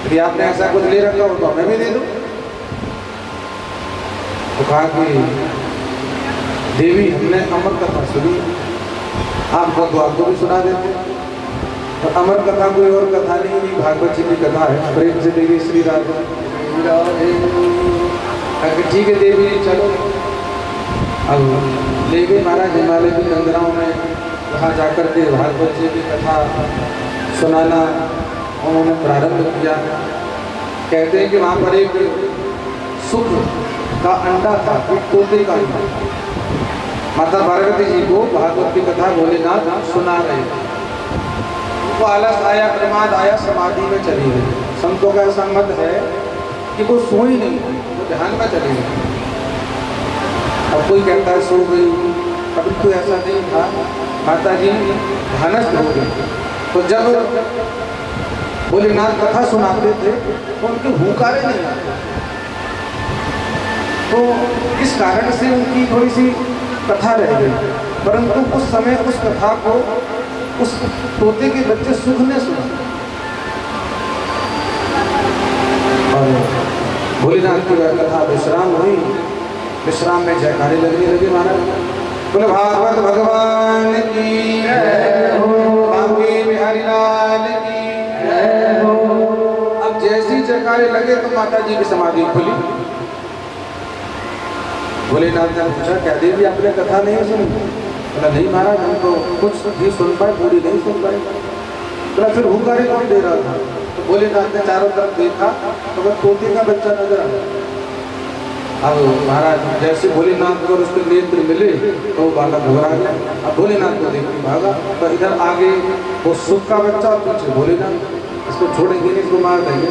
यदि आपने ऐसा कुछ ले रखा हो तो हमें भी दे दो। तो कहा कि देवी हमने अमर कथा सुनी, आपको तो आपको भी सुना देते। तो अमर कथा कोई और कथा नहीं, भागवत जी की कथा है। प्रेम से देवी श्री राधे ठीक है देवी चलो। अब ले गए महाराज हिमालय की कंदराओं में, वहाँ जाकर के भागवत जी की कथा सुनाना उन्होंने प्रारंभ किया। कहते हैं कि वहाँ पर एक सुख का अंडा था, एक तोते का अंडा। माता पार्वती जी को भागवत की कथा भोलेनाथ सुना रहे। वो आलस आया, प्रमाद आया, समाधि में चली गई। संतों का ऐसा मत है कि वो सोई नहीं, वो ध्यान में चली गई। अब कोई कहता है सो गई, कभी तो ऐसा नहीं था। माता जी ध्यानस्थ हो गई। तो जब भोलेनाथ कथा सुनाते थे तो उनके हुंकारे नहीं आते, तो इस कारण से उनकी थोड़ी सी कथा रह गई। परंतु उस समय उस कथा को उस तोते के बच्चे सुख ने सुना और भोलेनाथ की वह कथा विश्राम हुई। विश्राम में जयकारे लगने लगे महाराज। बोले भागवत भगवान की जय हो, बांके बिहारी लाल की जय हो। अब जैसी जयकारे लगे तो माता जी की समाधि खुली। भोलेनाथ ने पूछा क्या देवी आपने कथा नहीं सुनी? बोला नहीं महाराज हम तो कुछ भी सुन पाए, पूरी नहीं सुन पाए। बोला फिर हुंकारे कौन दे रहा था? तो भोलेनाथ ने चारों तरफ देखा तो वह तोते का बच्चा नजर आया। अब महाराज जैसे भोलेनाथ को उसके नेत्र मिले तो वो बालक घबरा गया। अब भोलेनाथ को देख के भागा, तो इधर आगे वो सुख का बच्चा और पीछे भोलेनाथ। इसको छोड़ेंगे नहीं, इसको मार देंगे।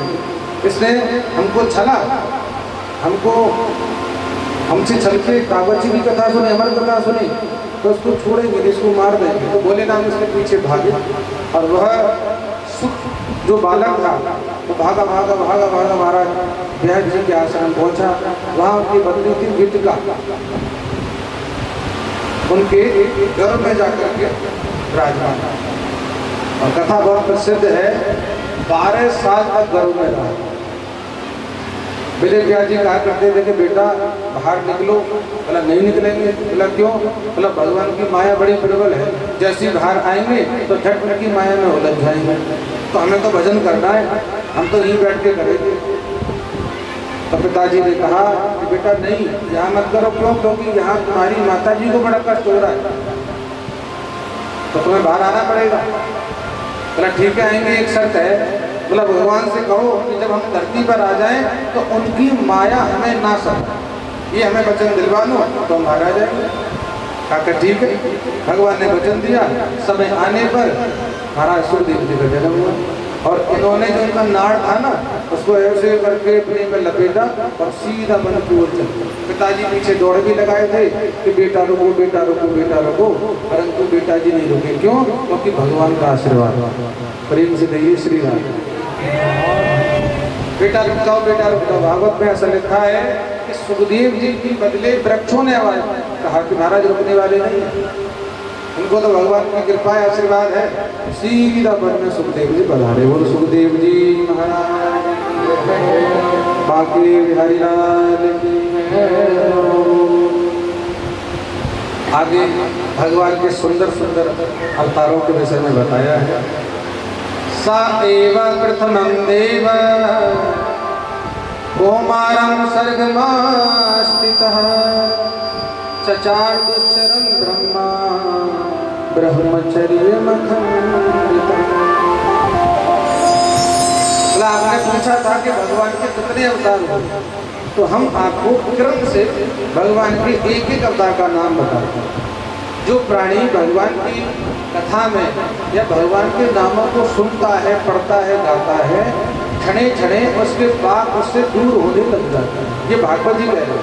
इसने हमको छला, हमको हमसे छल के कागज की कथा सुनी, अमर कथा सुनी, तो उसको छोड़ेंगे, इसको मार देंगे। तो भोलेनाथ उसके पीछे भागे और वह सुख जो बालक था वो भागा भागा भागा भागा महाराज व्यास जी के आश्रम पहुंचा। वहाँ उनकी पत्नी थी गीतिका, उनके घर में जाकर के विराजमान। और कथा बहुत प्रसिद्ध है, 12 साल तक गर्भ में रहा। विजय व्यास जी कहा करते थे कि बेटा बाहर निकलो। बोला नहीं निकलेंगे। बोला क्यों? बोला भगवान की माया बड़ी प्रबल है, जैसे बाहर आएंगे तो झट उनकी माया में उलझ जाएंगे। तो हमें तो भजन करना है, हम तो यहीं बैठ के करेंगे। तो पिताजी ने कहा कि बेटा नहीं, यहाँ मत करो। क्यों? क्योंकि यहाँ तुम्हारी माता जी को बड़ा कष्ट हो रहा है, तो तुम्हें बाहर आना पड़ेगा। बोला ठीक है आएंगे, एक शर्त है। बोला भगवान से कहो कि जब हम धरती पर आ जाएं तो उनकी माया हमें ना सके, ये हमें वचन दिलवा लो तो हम बाहर आ जाएंगे। कहा ठीक है। भगवान ने वचन दिया। समय आने पर महाराज सुखदेव जी का जन्म हुआ और इन्होंने जो उनका नाड़ था ना उसको ऐसे करके अपने में लपेटा और सीधा वन की ओर चल। पिताजी पीछे दौड़ भी लगाए थे कि बेटा रुको बेटा रुको बेटा रुको, परंतु बेटा जी नहीं रुके। क्यों? क्योंकि भगवान का आशीर्वाद। प्रेम से कहिए श्री राम। बेटा रुक जाओ, बेटा रुक जाओ। भागवत में ऐसा लिखा है कि सुखदेव जी की बदले वृक्षों ने आवाज कहा कि महाराज रुकने वाले नहीं, उनको तो भगवान की कृपा आशीर्वाद है। सीधा वन में सुखदेव जी पधारे। बोलो सुखदेव जी महाराज बांके बिहारी लाल की। आगे भगवान के सुंदर सुंदर अवतारों के विषय में बताया है। सा एव प्रथमं देव कौमारं सर्गमास्थितः चचार दुश्चरं ब्रह्मा ब्रह्मचर्यमखण्डितम्। आपने पूछा था कि भगवान के कितने अवतार हुए, तो हम आपको क्रम से भगवान के एक एक अवतार का नाम बताते हैं। जो प्राणी भगवान की कथा में या भगवान के नामों को सुनता है, पढ़ता है, गाता है, क्षणे क्षणे उसके पाप उससे दूर होने लग जाता है। ये भागवत जी कह रहे हैं।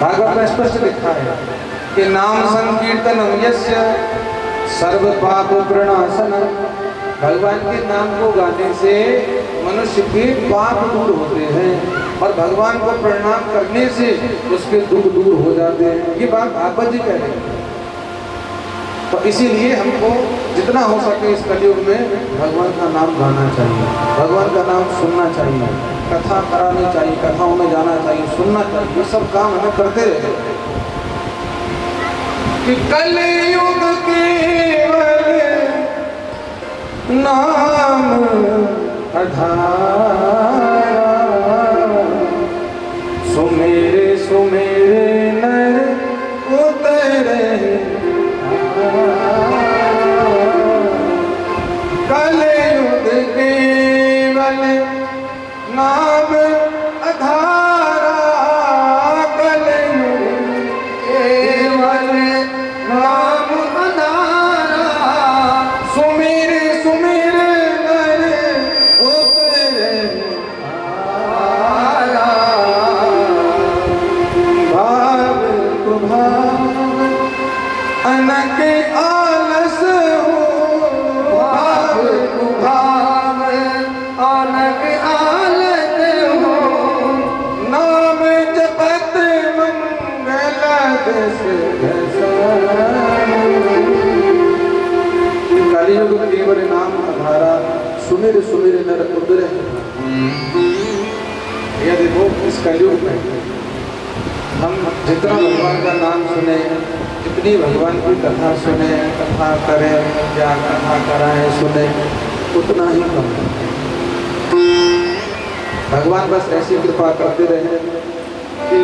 भागवत में स्पष्ट लिखा है कि नाम संकीर्तनम यस्य सर्व पाप प्रणाशन। भगवान के नाम को गाने से मनुष्य के पाप दूर होते हैं और भगवान को प्रणाम करने से उसके दुख दूर हो जाते हैं। ये बात भागवत जी कह रहे हैं। तो इसीलिए हमको जितना हो सके इस कलयुग में भगवान का नाम गाना चाहिए, भगवान का नाम सुनना चाहिए, कथा करानी चाहिए, कथाओं में जाना चाहिए, सुनना चाहिए। ये सब काम हमें करते रहे कि कलयुग केवल नाम आधारा, सुमेरे सुमेरे नर उतरे। कलयुग केवल नाम आधारा, कलयुग केवल नाम आधारा, सुमेरे सुमेरे नर उतरे आरा। भाव को भाव अनक आलस हो, भाव को भाव अनक आलस हो, नाम जपत मंगल दस दस। कलयुग केवल नाम आधारा, सुमिर सुमिर नर उतरे। ये देखो इस कलयुग में हम जितना भगवान का नाम सुने, जितनी भगवान की कथा सुने, कथा करें या कथा कराएं सुने, उतना ही कम। भगवान बस ऐसी कृपा करते रहे कि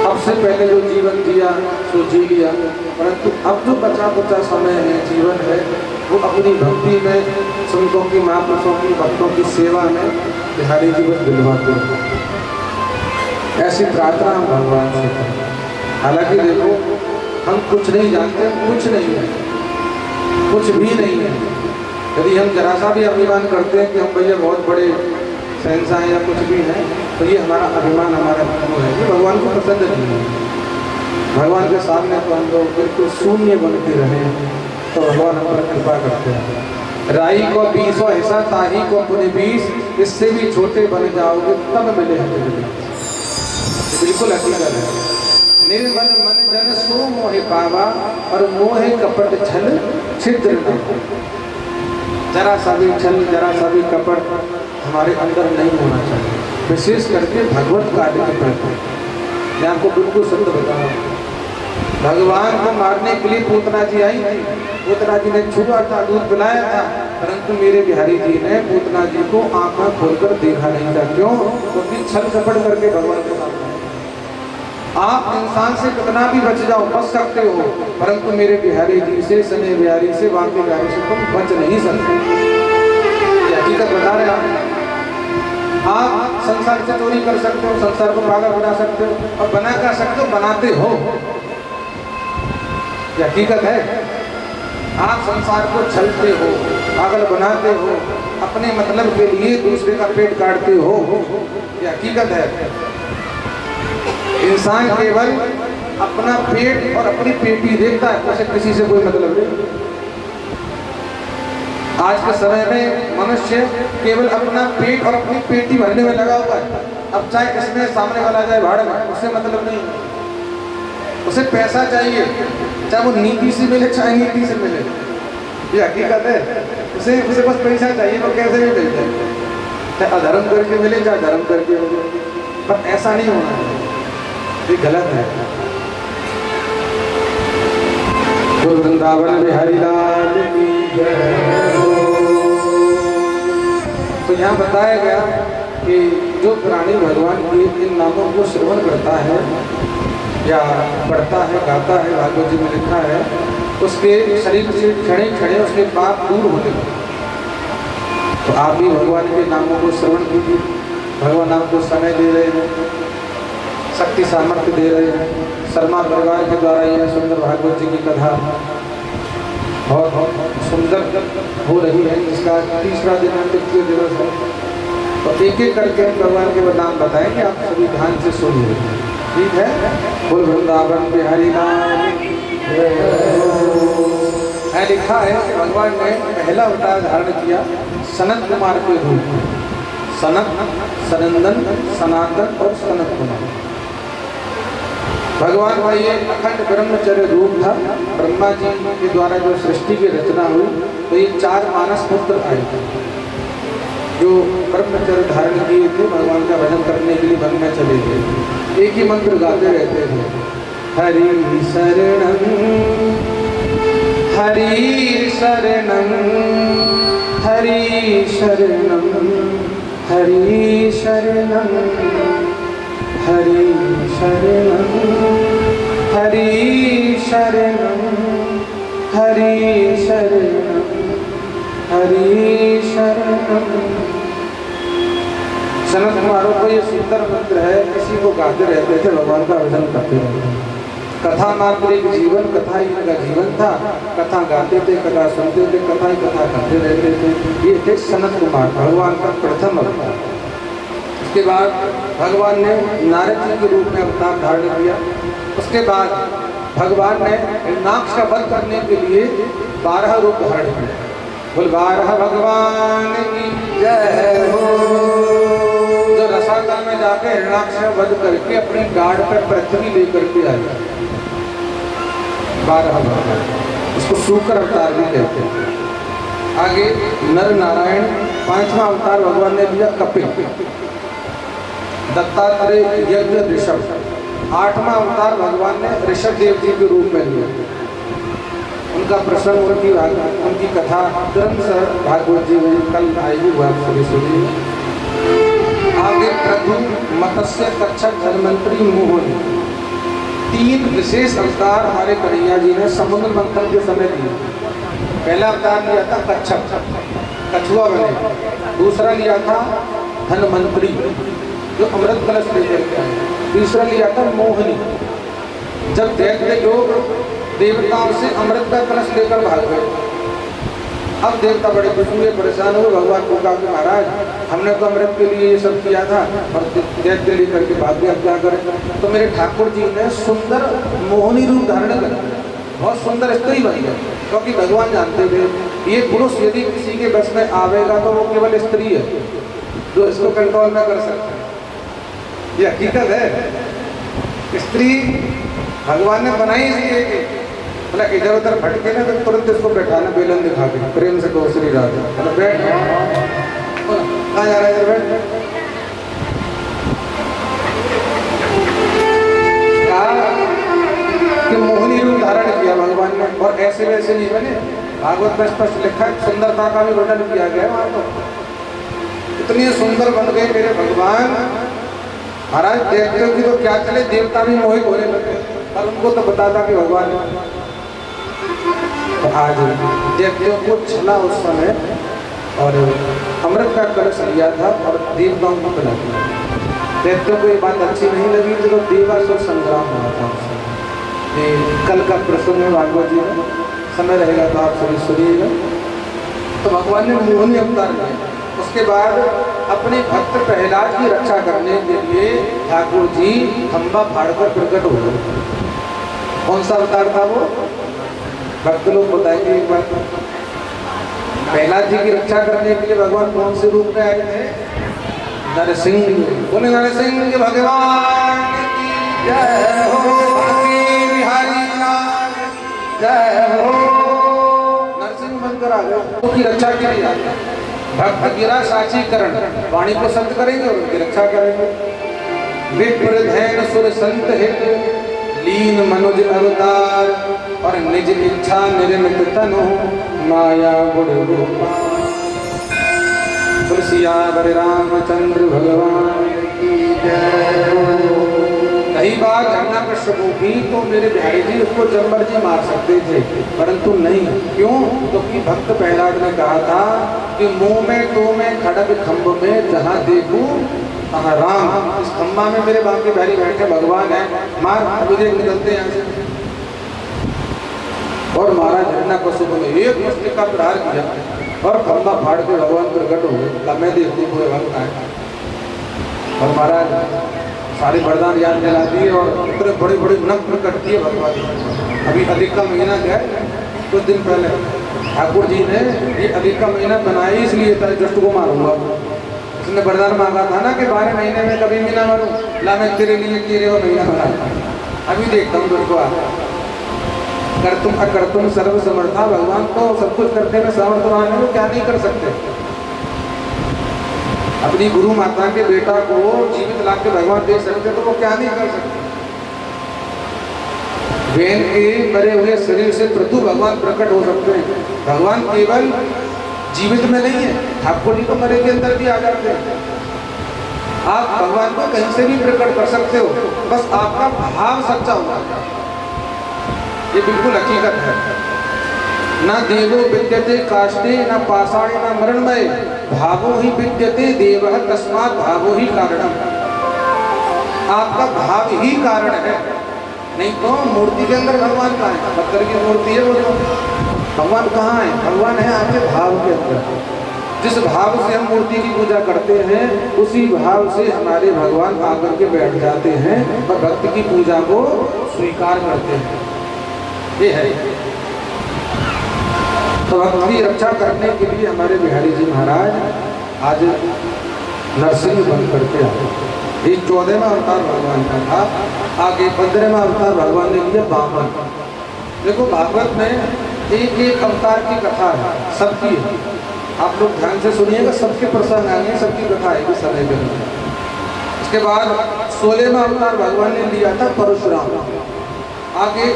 अब से पहले जो जीवन जिया सो जी लिया, परंतु अब जो बचा कुचा समय है, जीवन है, वो अपनी भक्ति में, संतों की, महापुरुषों की, भक्तों की सेवा में बिहारी जीवन दिलवाते हैं। ऐसी प्रार्थना हम भगवान से करें। हालांकि देखो हम कुछ नहीं जानते, कुछ नहीं है, कुछ भी नहीं है। यदि हम जरा सा भी अभिमान करते हैं कि हम भैया बहुत बड़े शहंशाह हैं या कुछ भी हैं, तो ये हमारा अभिमान, हमारा वो है, ये भगवान को पसंद नहीं है। भगवान के सामने तो हम लोग बिल्कुल शून्य बन के रहे, तो भगवान हम पर कृपा करते हैं। राई को 20 हिस्सा, ताही को पुने 20, इससे भी छोटे बन जाओगे तब मिले हैं। बिल्कुल हकीकत है। निर्मल मन जन सो मोहे पावा, और मोहे कपट छल छिद्र न। जरा सा भी छल, जरा सा भी कपट हमारे अंदर नहीं होना चाहिए, विशेष करके भगवत कार्य के प्रति। मैं आपको बिल्कुल सत्य बता रहा हूँ, भगवान को मारने के लिए पूतना जी आई थी। पूतना जी ने छुआ था, दूध पिलाया था, परंतु मेरे बिहारी जी ने पूतना जी को आंखों खोलकर देखा नहीं था। क्यों? क्योंकि छल कपट करके भगवान को मारना। आप इंसान से कितना भी बच जाओ, बच सकते हो, परंतु मेरे बिहारी जी से, सने बिहारी से, बाकी बिहारी से तुम बच नहीं सकते। हकीकत बता रहे आप संसार से चोरी कर सकते हो, संसार को पागल बना सकते हो, और बना कर सकते हो, बनाते हो। ये हकीकत है। आप संसार को छलते हो, पागल बनाते हो, अपने मतलब के लिए दूसरे का पेट काटते हो। ये हकीकत है। इंसान केवल अपना पेट और अपनी पेटी देखता है, उसे किसी से कोई मतलब नहीं। आज के समय में मनुष्य केवल अपना पेट और अपनी पेटी भरने में लगा हुआ है। अब चाहे इसमें सामने वाला जाए भाड़ में, उससे मतलब नहीं। उसे पैसा चाहिए, चाहे वो नीति से मिले चाहे नीति से मिले। ये हकीकत है। उसे बस पैसा चाहिए, वो कैसे भी मिल जाए, चाहे अधर्म करके मिले चाहे धर्म करके मिले, पर ऐसा नहीं होना है। ये गलत है। तो वृंदावन बिहारी लाल की जय हो। तो यहाँ बताया गया कि जो प्राणी भगवान के इन नामों को श्रवण करता है या पढ़ता है, गाता है, भागवत जी में लिखा है, उसके शरीर से क्षणे क्षणे उसके पाप दूर होने लगते। तो आप भी भगवान के नामों को श्रवण कीजिए। भगवान आपको समय दे रहे हैं, शक्ति सामर्थ्य दे रहे हैं। शर्मा परिवार के द्वारा यह सुंदर भागवत जी की कथा बहुत सुंदर हो रही है, जिसका तीसरा दिन है, तृतीय दिवस है। तो एक एक करके हम भगवान के नाम बताएंगे, आप सभी ध्यान से सुनिए, ठीक है। बोल वृंदावन बिहारी लाल। यहाँ लिखा है कि भगवान ने पहला अवतार धारण किया सनत कुमार के रूप में। सनत, सनंदन, सनातन और सनत कुमार। भगवान का ये अखंड ब्रह्मचर्य रूप था। ब्रह्मा जी के द्वारा जो सृष्टि की रचना हुई तो ये 4 मानस पुत्र आए थे जो ब्रह्मचर्य धारण किए थे, भगवान का भजन करने के लिए वन में चले गए। एक ही मंत्र गाते रहते थे, हरि शरणं हरि शरणं हरि शरणं हरि शरणं हरि शरणं हरि शरणं हरि शरणं हरि शरणं। सनत कुमारों को ये सुंदर मंत्र है, किसी को गाते रहते थे, भगवान का भजन करते रहते। कथा मात्र एक जीवन, कथा ही इनका जीवन था। कथा गाते थे, कथा सुनते थे, कथा ही कथा करते रहते थे। ये थे सनत कुमार, भगवान का प्रथम अवतार। उसके बाद भगवान ने नारद जी के रूप में अवतार धारण किया। उसके बाद भगवान ने हिरण्याक्ष का वध करने के लिए 12 रूप धारण किया। बोल 12 भगवान की जय हो। जो रसातल में जाके हिरण्याक्ष का वध करके अपनी गाड़ पर पृथ्वी लेकर के आए, 12 भगवान, इसको शूकर अवतार भी कहते हैं। आगे नर नारायण, 5वां अवतार भगवान ने लिया कपिल। दत्तात्रेय, यज्ञ, ऋषभ। 8वां अवतार भगवान ने ऋषभ देव जी के रूप में लिया। उनका प्रसंग, उनकी कथा ग्रंथ भागवत जी में कल आएगी, वो आप सभी सुनिए। आगे प्रभु, मत्स्य, कच्छप, धन्वंतरी, मोहिनी, 3 विशेष अवतार हमारे कन्हैया जी ने समुद्र मंथन के समय दिए। पहला अवतार लिया था कच्छप, कछुआ बने। दूसरा लिया था धन्वंतरी जो अमृत कलश लेकर के आए। तीसरा लिया था मोहिनी, जब दैत्य लोग देवताओं से अमृत का कलश लेकर भाग गए। अब देवता बड़े दुख हुए, परेशान हुए, भगवान को कहा कि महाराज हमने तो अमृत के लिए ये सब किया था और दैत्य लेकर के भाग गया, क्या करें। तो मेरे ठाकुर जी ने सुंदर मोहिनी रूप धारण कर बहुत सुंदर स्त्री बन गई, क्योंकि भगवान जानते थे ये पुरुष यदि किसी के बस में आवेगा तो वो केवल स्त्री है जो इसको कंट्रोल में कर सकते हैं। ये हकीकत है। स्त्री भगवान ने बनाई इसलिए कि बोला इधर उधर भटके ना तो तुरंत इसको बैठाना, बेलन दिखा के प्रेम से कहो श्री राधा, बोला बैठ, कहाँ जा रहा है, इधर बैठ। कि मोहिनी रूप धारण किया भगवान ने, और ऐसे वैसे नहीं बने। भागवत में स्पष्ट लिखा है, सुंदरता का भी वर्णन किया गया वहाँ तो। इतनी सुंदर बन गए मेरे भगवान। महाराज दैत्यों की तो क्या चले, देवता भी मोहित होने लगे, और उनको तो बताता कि भगवान। तो आज दैत्यों को छला उस समय और अमृत का कलश लिया था और देवताओं को पिला दिया। दैत्यों को ये बात अच्छी नहीं लगी, तो देवासुर संग्राम हुआ था उस समय। ये कल का प्रसंग है भागवत जी में, समय रहेगा तो आप सभी सुनिएगा। तो भगवान ने मोहिनी अवतार लिया। उसके बाद अपने भक्त प्रहलाद की रक्षा करने के लिए ठाकुर जी खंबा फाड़कर प्रकट हो गए। कौन सा अवतार था वो, भक्त लोग बताएंगे एक बार। प्रहलाद जी की रक्षा करने के लिए भगवान कौन से रूप में आए थे, नरसिंह। बोले नरसिंह भगवान की जय हो, बिहारी लाल जय हो। नरसिंह बनकर आ गए, उसकी रक्षा के लिए आए। भक्त गिरा साचीकरण, वाणी को संत करेंगे और उनकी रक्षा करेंगे। विप्र धैन सुर संत हित, लीन मनुज अवतार, और निज इच्छा निर्मित तनु, माया गुण रूपा। तुलसियावर रामचंद्र भगवान की जय हो। रही बात हिरण्यकश्यप की, तो मेरे बिहारी जी उसको जम्बर जी मार सकते थे, परंतु नहीं। क्यों? क्योंकि भक्त प्रहलाद ने कहा था कि मुंह में तो मैं खड़ग खंभ में जहाँ देखूं तहाँ राम। इस खंभा में मेरे बाप के बिहारी बैठे भगवान है, मार मुझे निकलते यहाँ से। और महाराज हिरण्यकश्यप ने एक मुष्टि का प्रहार किया और खंभा फाड़ के भगवान प्रकट हो गए। मैं देखती हुए भक्त आए और महाराज सारे वरदान याद दिला दिए और इतने बड़े बड़े नख प्रकट किए भगवान। अभी अधिक का महीना गया, कुछ दिन पहले ठाकुर जी ने ये अधिक का महीना बनाया इसलिए था दुष्ट को मारूंगा। उसने वरदान मांगा था ना कि 12 महीने में कभी भी ना मारूं, ला मैं तेरे लिए तेरे वो महीना बना। अभी देखता हूँ दुष्ट को करतुम सर्व समर्था, भगवान तो सब कुछ करने में समर्थवान है, वो क्या नहीं कर सकते। अपनी गुरु माता के बेटा को जीवित ला के भगवान दे सकते तो वो क्या नहीं कर सकते। वेन के मरे हुए शरीर से प्रभु भगवान प्रकट हो सकते हैं। भगवान केवल जीवित में नहीं है, ठाकुर जी तो मरे के अंदर भी आ जाते हैं। आप भगवान को कहीं से भी प्रकट कर सकते हो, बस आपका भाव सच्चा होगा। ये बिल्कुल हकीकत है। ना देवो विद्यते काष्ठे ना पाषाणे ना मरणमय, भावो ही विद्यते देवः तस्मात् भावो ही कारणम। आपका भाव ही कारण है, नहीं तो मूर्ति के अंदर भगवान कहाँ है? पत्थर की मूर्ति है वो, भगवान कहाँ है? भगवान है आपके भाव के अंदर। जिस भाव से हम मूर्ति की पूजा करते हैं उसी भाव से हमारे भगवान आकर के बैठ जाते हैं और भक्त की पूजा को स्वीकार करते हैं। ये है। तो भक्त की रक्षा करने के लिए हमारे बिहारी जी महाराज आज नरसिंह बन करके आए। ये 14वां अवतार भगवान का था। आगे 15वां अवतार भगवान ने लिया वामन। देखो भागवत में एक एक अवतार की कथा है, सबकी है। आप लोग ध्यान से सुनिएगा, सबके प्रसंग आएंगे, सबकी कथा आएगी समय के अंदर। उसके बाद 16वां अवतार भगवान ने लिया था परशुराम। आगे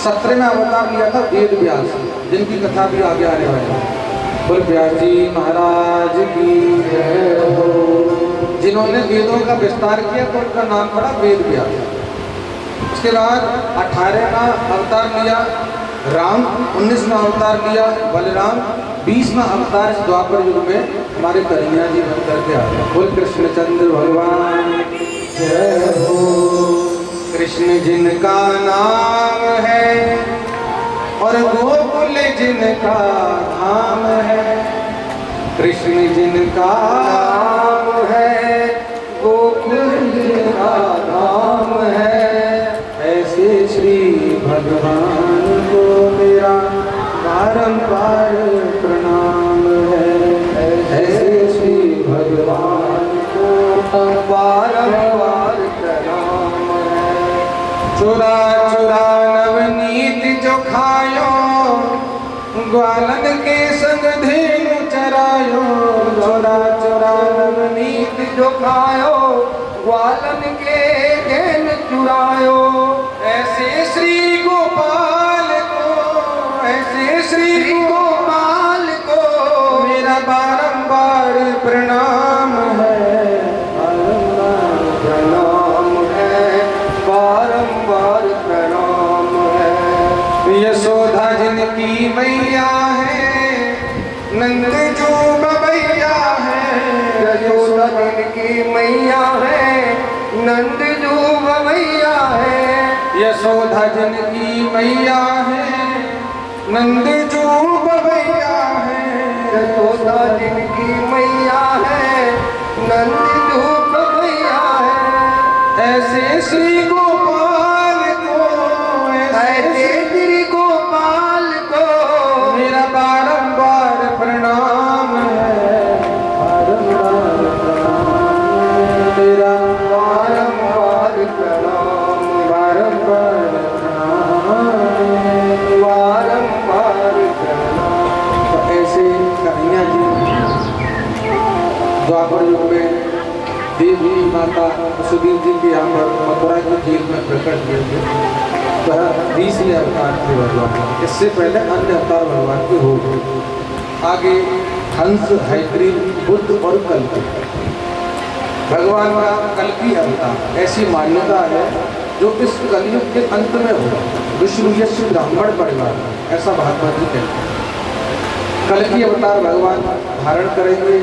17वां अवतार लिया था वेद व्यास, जिनकी कथा भी आगे आने वाली है। बोल व्यास जी महाराज की जय हो। जिन्होंने वेदों का विस्तार किया तो उनका नाम पड़ा वेद व्यास। उसके बाद 18वां अवतार लिया राम, 19वां अवतार लिया बलराम, 20वां अवतार इस द्वापर युग में हमारे कन्हैया जी बन करके आए। बोल कृष्णचंद्र भगवान जय हो। कृष्ण जिनका नाम है और गोकुल जिनका धाम है। कृष्ण जिनका नाम है गोकुल जिनका धाम है। ऐसे श्री भगवान को मेरा बारंबार प्रणाम है। ऐसे श्री भगवान को बारंबार प्रणाम है। चुरा चुरा नवनीत जो खायो, ग्वालन के संग धेनु चरायो। चुरा चुरा नवनीत जो खायो, ग्वालन के धेनु चुरायो। ऐसे श्री गोपाल को, ऐसे श्री गोपाल को मेरा बारंबार प्रणाम है। बारंबार प्रणाम है, बारंबार प्रणाम है। यशोदा जिनकी मैया है, नंद जो बबैया है। यशोदा जिनकी मैया है, नंद जो बबैया है। यशोदा जिनकी मैया है, नंद जो बबैया है। यशोदा जिनकी मैया है, नंद जो बबैया है। ऐसे श्री गोपाल को, ऐसे श्री गोपाल को मेरा बारंबार प्रणाम है। बारंबार प्रणाम तेरा, बारंबार प्रणाम, बारंबार प्रणाम, बारंबार प्रणाम। तो ऐसे कन्हैया जी द्वापर युग में देवी माता सुधीर जी के यहाँ पर मथुरा की जेल में प्रकट हुए थे। वह 20वें अवतार थे भगवान। इससे पहले अन्य अवतार भगवान के हो गए। आगे हंस, हैग्रीव, बुद्ध और कल्कि। भगवान का कल्कि अवतार ऐसी मान्यता है जो इस कलयुग के अंत में होगा। विष्णु यश ब्राह्मण परिवार, ऐसा भागवत जी कहते हैं। कल्कि अवतार भगवान धारण करेंगे,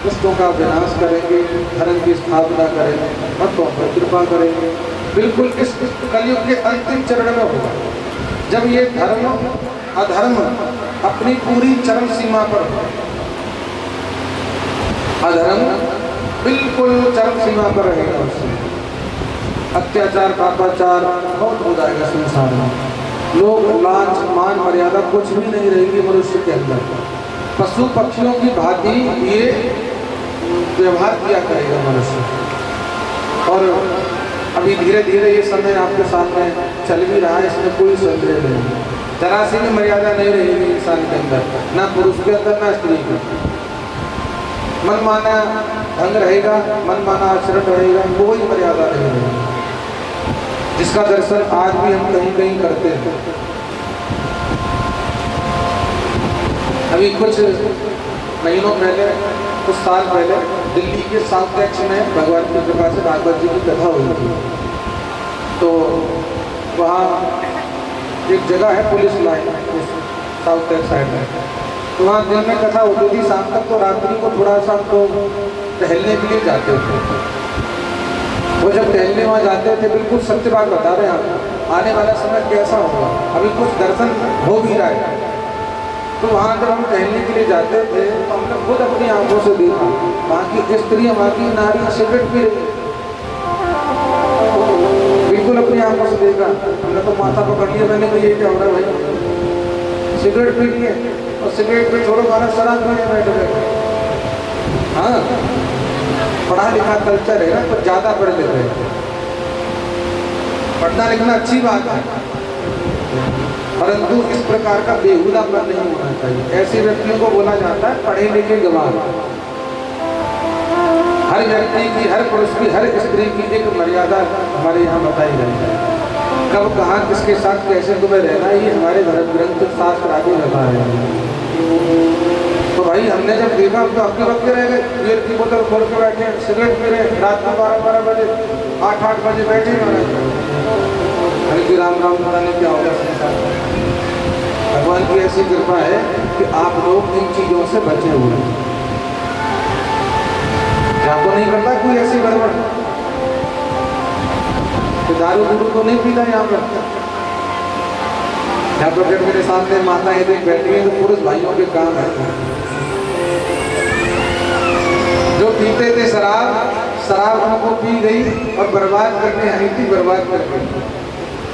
दुष्टों का विनाश करेंगे, धर्म की स्थापना करेंगे, भक्तों पर कृपा करेंगे। बिल्कुल इस कलयुग के अंतिम चरण में होगा, जब ये धर्म अधर्म अपनी पूरी चरम सीमा पर हो। अधर्म बिल्कुल चरम सीमा पर रहेगा। उससे अत्याचार पापाचार बहुत हो जाएगा संसार में। लोग लाज मान मर्यादा कुछ भी नहीं रहेगी मनुष्य के अंदर। पशु पक्षियों की भांति ये व्यवहार किया करेगा मनुष्य। और अभी धीरे धीरे ये समय आपके सामने चल भी रहा है, इसमें कोई संदेह नहीं। जरा सी भी मर्यादा नहीं रहेगी इंसान के अंदर, ना पुरुष के अंदर ना स्त्री के। मन माना ढंग रहेगा, मन माना आचरण रहेगा, कोई मर्यादा नहीं रहेगी, जिसका दर्शन आज भी हम कहीं कहीं करते हैं। अभी कुछ महीनों पहले, कुछ साल पहले दिल्ली के साउथ एक्स में भगवान की कृपा से भागवत जी की कथा हुई थी। तो वहाँ एक जगह है police line, south x side में। तो वहाँ दिन में कथा होती थी, शाम तक तो रात्रि को थोड़ा सा तो टहलने के लिए जाते थे। वो जब टहलने वहाँ जाते थे, बिल्कुल सत्य बात बता रहे हैं आपको, आने वाला समय कैसा होगा, अभी कुछ दर्शन हो भी रहा है। तो वहाँ जब हम टहलने के लिए जाते थे तो हमने खुद अपनी आंखों से देखा, वहाँ की स्त्रियाँ, वहाँ की नारियाँ सिगरेट पी रही, बिल्कुल अपनी आंखों से देखा। हमने तो माथा पकड़ लिया, मैंने कहा ये क्या हो रहा है भाई, सिगरेट पी रही है, और सिगरेट पे छोड़ो मारा शराब पीने बैठे बैठे। हाँ, पढ़ा लिखा कल्चर है ना, तो ज़्यादा पढ़ लेते हैं। पढ़ना लिखना अच्छी बात है, परंतु इस प्रकार का बेहुदापन नहीं होना चाहिए। ऐसे व्यक्तियों को बोला जाता है पढ़े लिखे गवार। हर व्यक्ति की, हर पुरुष की, हर स्त्री की एक मर्यादा हमारे यहाँ बताई गई है। कब कहाँ किसके साथ कैसे तुम्हें रहना है, ये हमारे धर्म ग्रंथ शास्त्र आदि बता रहे हैं। तो भाई हमने जब देखा तो आपके वक्त रह गए, बियर की बोतल खोल के बैठे, सिगरेट पी रहे, रात में 12-12 बजे 8-8 बजे बैठे हमारे राम राम पता नहीं क्या होगा संसार। भगवान की ऐसी कृपा है कि आप लोग इन चीजों से बचे हुए हैं। क्या तो नहीं करता कोई ऐसी गड़बड़, तो दारू दूरू तो नहीं पीता यहाँ पर। यहाँ पर जब मेरे सामने माताएं देख बैठी हैं तो पुरुष भाइयों के काम है। जो पीते थे शराब, शराब हमको पी गई और बर्बाद करने आई थी, बर्बाद कर गई।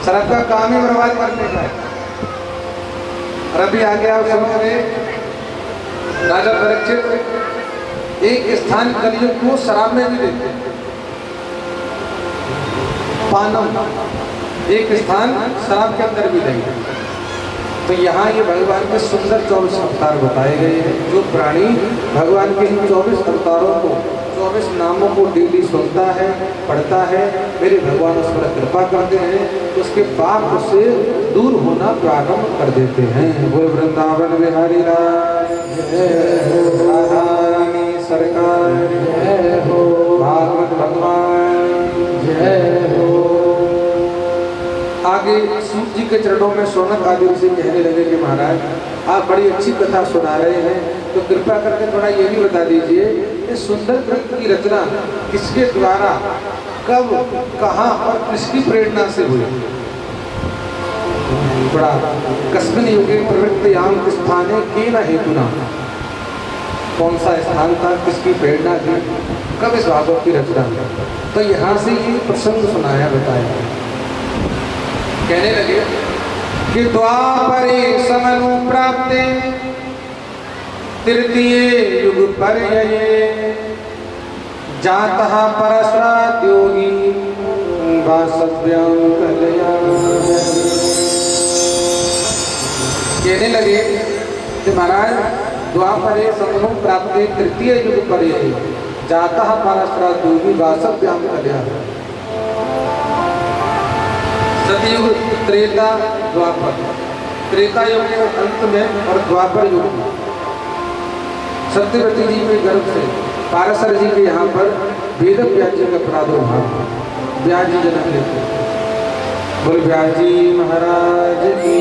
शराब का काम ही बर्बाद करने का है। और अभी आगे आप समझ राजा परीक्षित एक स्थान कलियुग को शराब में भी देते हैं, पानम एक स्थान शराब के अंदर भी देंगे। तो यहाँ ये भगवान के सुंदर 24 अवतार बताए गए हैं। जो प्राणी भगवान के इन 24 अवतारों को, 24 नामों को डेली सुनता है, पढ़ता है, मेरे भगवान उस पर कृपा करते हैं, उसके पाप उससे दूर होना प्रारंभ कर देते हैं। वो वृंदावन बिहारी राधा रानी सरकार जय हो, भागवत भगवान जय हो। आगे सूत जी के चरणों में शौनक आदि से कहने लगे कि महाराज आप बड़ी अच्छी कथा सुना रहे हैं, तो कृपा करके थोड़ा ये भी बता दीजिए इस सुंदर ग्रंथ की रचना किसके द्वारा, कब, कहाँ और किसकी प्रेरणा से हुई। बड़ा कस्मिन युगे प्रवृत्तियाम स्थाने केन हेतुना, कौन सा स्थान था, किसकी प्रेरणा थी, कब इस भागवत की रचना। तो यहाँ से ये प्रसंग सुनाया, बताया। कहने लगे कि द्वापरे समनु प्राप्ते तृतीय युग पर्यये जातः परस्रात योगी वासव्यं कलया। कहने लगे कि महाराज द्वापरे समनु प्राप्ते तृतीय युग पर्यये जातः परस्रात योगी वासव्यं कलया। सतयुग, त्रेता, द्वापर। त्रेता युग के अंत में और द्वापर युग में सत्यवती जी के गर्भ से पाराशर जी के यहाँ पर वेद व्यास जी का प्रादुर्भाव, व्यास जी जन्म लेते। बोल व्यास जी महाराज की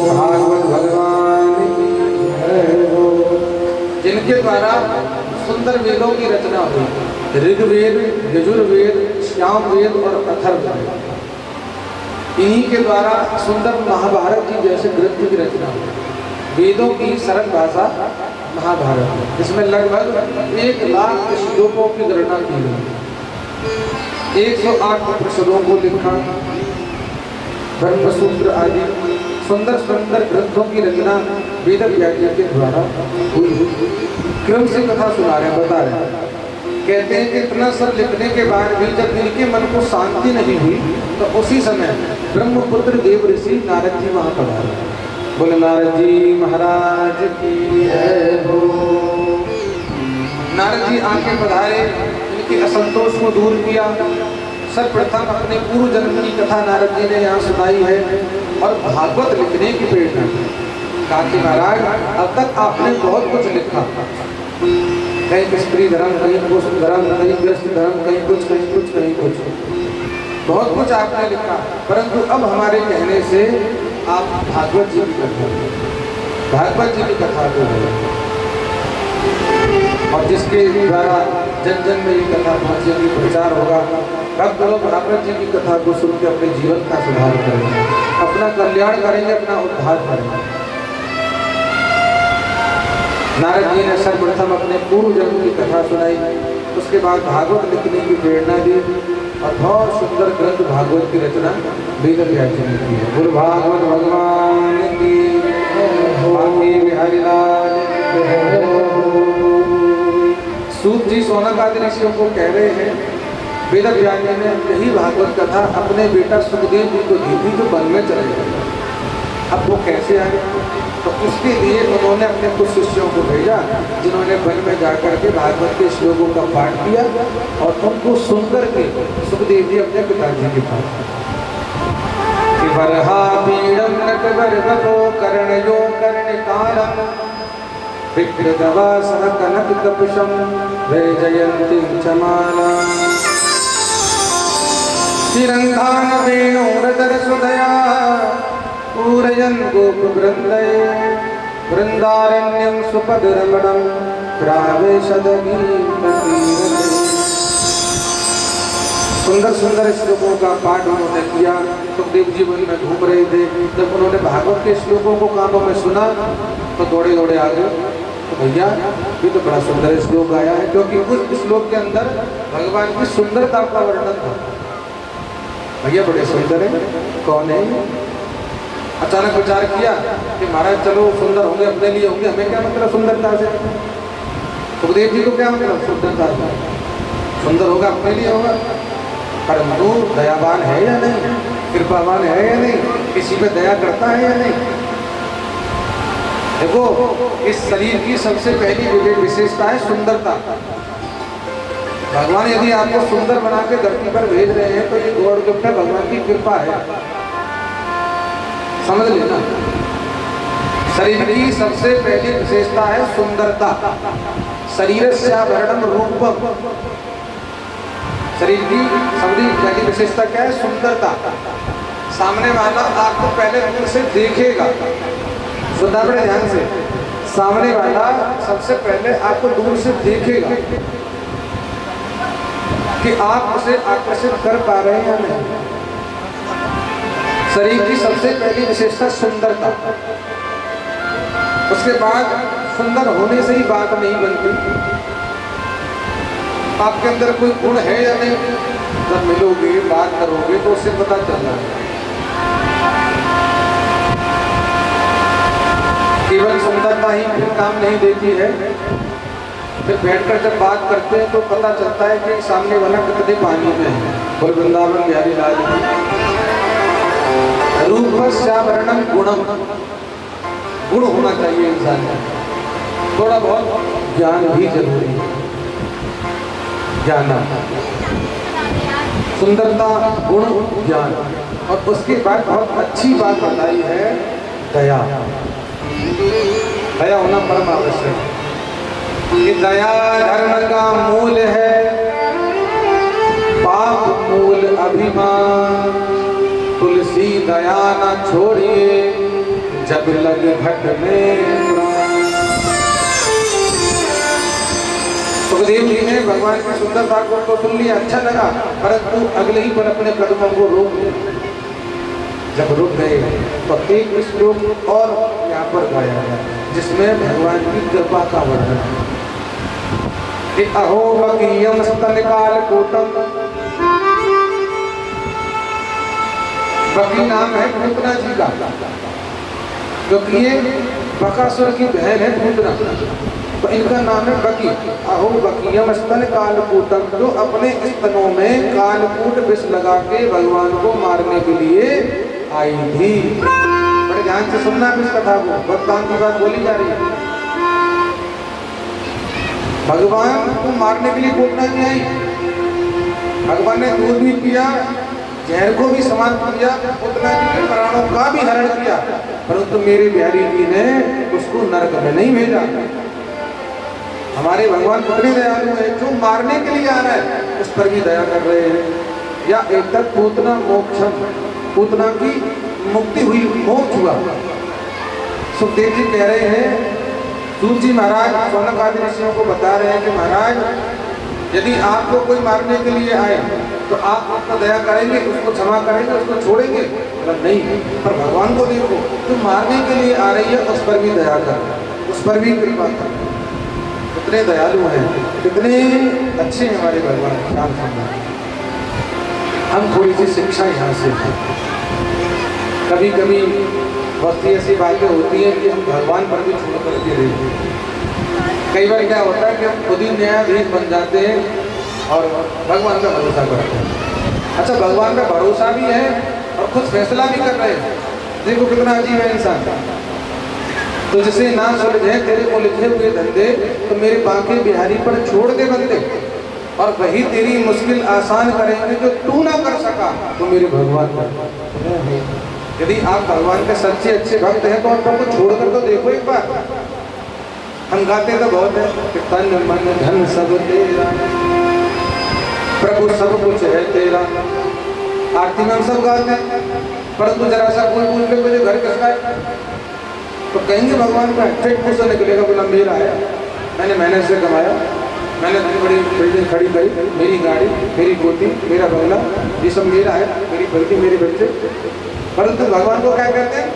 भागवत भगवान की जय हो। जिनके द्वारा सुंदर वेदों की रचना हुई, ऋग्वेद, यजुर्वेद, सामवेद और अथर्ववेद। इन्हीं के द्वारा सुंदर महाभारत जी जैसे ग्रंथ की रचना हुई। वेदों की सरल भाषा महाभारत, इसमें लगभग 1 लाख श्लोकों की गणना की गई, 108 उपनिषदों को लिखा, ब्रह्मसूत्र आदि सुंदर सुंदर ग्रंथों की रचना वेद व्यास जी के द्वारा हुई। क्रम से कथा सुना रहे हैं, बता रहे हैं। कहते हैं कि इतना सब लिखने के बाद भी जब इनके मन को शांति नहीं हुई तो उसी समय ब्रह्मपुत्र देव ऋषि नारद जी वहां पधारे। बोले नारद जी महाराज की जय हो। नारद जी आके पधारे, इनके असंतोष को दूर किया। सर्वप्रथम अपने पूर्व जन्म की कथा नारद जी ने यहाँ सुनाई है और भागवत लिखने की प्रेरणा दी। कहा कि महाराज अब तक आपने बहुत कुछ लिखा, कहीं स्त्री धर्म, कहीं पुरुष धर्म, कहीं गृहस्थ धर्म, कहीं कुछ कहीं कुछ कहीं कुछ, बहुत कुछ आपने लिखा। परंतु अब हमारे कहने से आप भागवत जी की कथा, भागवत जी की कथा को बोले और जिसके द्वारा जन जन में ये कथा पहुंचेगी, प्रचार होगा। भक्त लोग भागवत जी की कथा को सुन के अपने जीवन का सुधार करेंगे, अपना कल्याण करेंगे, अपना उद्धार करेंगे। नारद जी ने सर्वप्रथम अपने पूर्व जन्म की कथा सुनाई, उसके बाद भागवत लिखने की प्रेरणा दी और बहुत सुंदर ग्रंथ भागवत की रचना वेद व्यास जी ने की है। गुरु भागवत भगवान की बांके बिहारी लाल सूत जी सोनक आदि ऋषियों को कह रहे हैं, वेद व्यास जी ने यही भागवत कथा अपने बेटा सुखदेव जी को दी थी जो वन में चले गए। अब वो कैसे आए, तो उसके लिए उन्होंने अपने कुछ शिष्यों को भेजा जिन्होंने वन में जाकर के भागवत के श्लोकों का पाठ किया और उनको सुनकर के सुखदेव जी अपने पिताजी के पास बरहा पीड़म नटवर बपो कर्णयो कर्णिकारम विक्रदवा सह कनक कपशम वैजयंती चमाला तिरंगान वेणुरदर सुदया पूरयन् गोप वृंदये वृंदारण्यं सुपदरमणं प्रावेशदगीतकीर्तने। सुंदर सुंदर श्लोकों का पाठ उन्होंने किया। सुखदेव जी वन में घूम रहे थे, जब उन्होंने भागवत के श्लोकों को कानों में सुना तो दौड़े दौड़े आ गए। तो भैया ये तो बड़ा सुंदर श्लोक आया है, क्योंकि उस श्लोक के अंदर भगवान की सुंदरता का वर्णन था। भैया बड़े सुंदर है, कौन है? अचानक विचार किया कि महाराज चलो सुंदर होंगे, अपने लिए होंगे, हमें क्या मतलब सुंदरता से? सुखदेव जी को क्या मतलब सुंदरता से? सुंदर होगा अपने लिए होगा, परंतु दयावान है या नहीं, कृपावान है या नहीं, किसी पे दया करता है या नहीं? देखो इस शरीर की सबसे पहली विशेषता है सुंदरता। भगवान यदि आपको सुंदर बना के धरती पर भेज रहे हैं तो ये गौर गुप्ता भगवान की कृपा है, समझ लेना। शरीर की सबसे पहली विशेषता है सुंदरता। शरीरस्याभरणम रूपम, शरीर की सबसे पहली विशेषता क्या है? सुंदरता। सामने वाला आपको पहले दूर से देखेगा, सुनना पड़े ध्यान से, सामने वाला सबसे पहले आपको दूर से देखेगा कि आप उसे आकर्षित कर पा रहे हैं या नहीं। शरीर की सबसे पहली विशेषता सुंदरता। उसके बाद सुंदर होने से ही बात नहीं बनती, आपके अंदर कोई गुण है या नहीं, जब मिलोगे बात करोगे तो उससे पता चल रहा है। केवल सुंदरता ही फिर काम नहीं देती है, फिर बैठकर जब बात करते हैं तो पता चलता है कि सामने वाला कितने पानी में है। बोल वृंदावन बिहारी लाल की। रूपस्याभरणम गुणम, गुण होना चाहिए इंसान में, थोड़ा बहुत ज्ञान भी जरूरी है। ज्ञान, सुंदरता, गुण, ज्ञान, और उसके बाद बहुत अच्छी बात बताई है दया। दया होना परम आवश्यक है। कि दया धर्म का मूल है, पाप मूल अभिमान, तुलसी दया न छोड़िए जब लग घट में। सुखदेव जी ने भगवान की सुंदरता को तो सुन लिया, अच्छा लगा, परंतु अगले ही पल अपने कदमों को रोक लिया। जब रुक गए तो एक श्लोक और यहाँ पर गाया गया जिसमें भगवान की कृपा का वर्णन है कि अहो मकीयम स्तन काल कोटम बकी नाम है पूतना जी का, क्योंकि ये बकासुर की बहन है पूतना, तो इनका नाम है बकी। अहो बकीयम स्तन कालकूटम, जो अपने स्तनों में कालकूट विष लगा के भगवान को मारने के लिए आई थी। बड़े ध्यान से सुनना इस कथा को, भक्तान की बात बोली जा रही है। भगवान को मारने के लिए पूतना जी आई। भगवान ने दूध भी पिया, जहर को भी समाप्त किया, पूतना जी के प्राणों का भी हरण किया, परंतु मेरे बिहारी जी ने उसको नरक में नहीं भेजा। हमारे भगवान कितने दयालु हैं, जो मारने के लिए आ रहा है उस पर भी दया कर रहे हैं। या एक तक पूतना मोक्षम, पूतना की मुक्ति हुई, मोक्ष हुआ। सुखदेव जी कह रहे हैं, सूत जी महाराज सौनक आदि ऋषियों को बता रहे हैं कि महाराज यदि आपको कोई मारने के लिए आए तो आप उसका दया करेंगे, उसको क्षमा करेंगे, उसको छोड़ेंगे? नहीं, पर भगवान को देखो, जो मारने के लिए आ रही है उस पर भी दया कर, उस पर भी कृपा कर। कितने दयालु हैं, कितने अच्छे हैं हमारे भगवान। ख्याल करना, हम थोड़ी सी शिक्षा यहाँ से हैं। कभी कभी बहुत ऐसी बातें होती हैं कि हम भगवान पर भी छोड़ करके रहते हैं। कई बार क्या होता है कि हम खुद ही न्यायाधीश बन जाते हैं और भगवान का भरोसा करते हैं। अच्छा, भगवान का भरोसा भी है और खुद फैसला भी कर रहे हैं। देखो कितना अजीब है इंसान। तो जिसे ना सुलझे तेरे को लिखे हुए धंधे, तो मेरे बांके बिहारी पर छोड़ दे बंदे, और वही तेरी मुश्किल आसान करेंगे जो तू ना कर सका, तो मेरे भगवान पर। यदि आप भगवान के सच्चे अच्छे भक्त हैं तो आप सबको छोड़कर तो देखो एक बार। हम गाते तो बहुत है कि तन मन धन सब तेरा, प्रभु सब कुछ है तेरा। आरती में हम सब गाते हैं, परंतु जरा सा कोई पूछ ले मुझे घर किसका है, तो कहेंगे भगवान का। फिर पूछने निकलेगा, बोला मेरा है, मैंने मेहनत से कमाया, मैंने इतनी बड़ी बिल्डिंग खड़ी करी, मेरी गाड़ी, मेरी पोती, मेरा बंगला, ये सब मेरा है, मेरी पत्नी, मेरे बच्चे। परंतु भगवान को क्या कहते हैं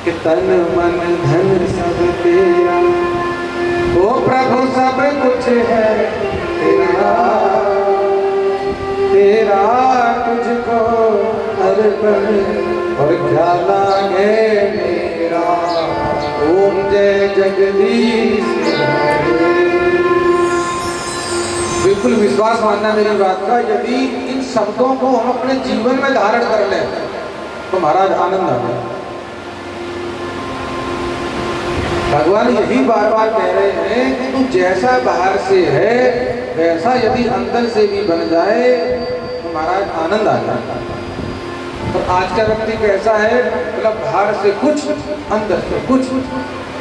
कि तन मन धन सब तेरा, ओ प्रभु सब कुछ है तेरा, तेरा तुझको अर्पण और क्या लागे मेरा। ओम जय जगदीश। बिल्कुल विश्वास मानना मेरी बात का। यदि इन शब्दों को हम अपने जीवन में धारण कर लें तो महाराज आनंद आ गया। भगवान यही बार बार कह रहे हैं कि तू जैसा बाहर से है वैसा यदि अंदर से भी बन जाए तो महाराज आनंद आ जाता है। तो आज का व्यक्ति कैसा है, मतलब बाहर से कुछ अंदर से कुछ,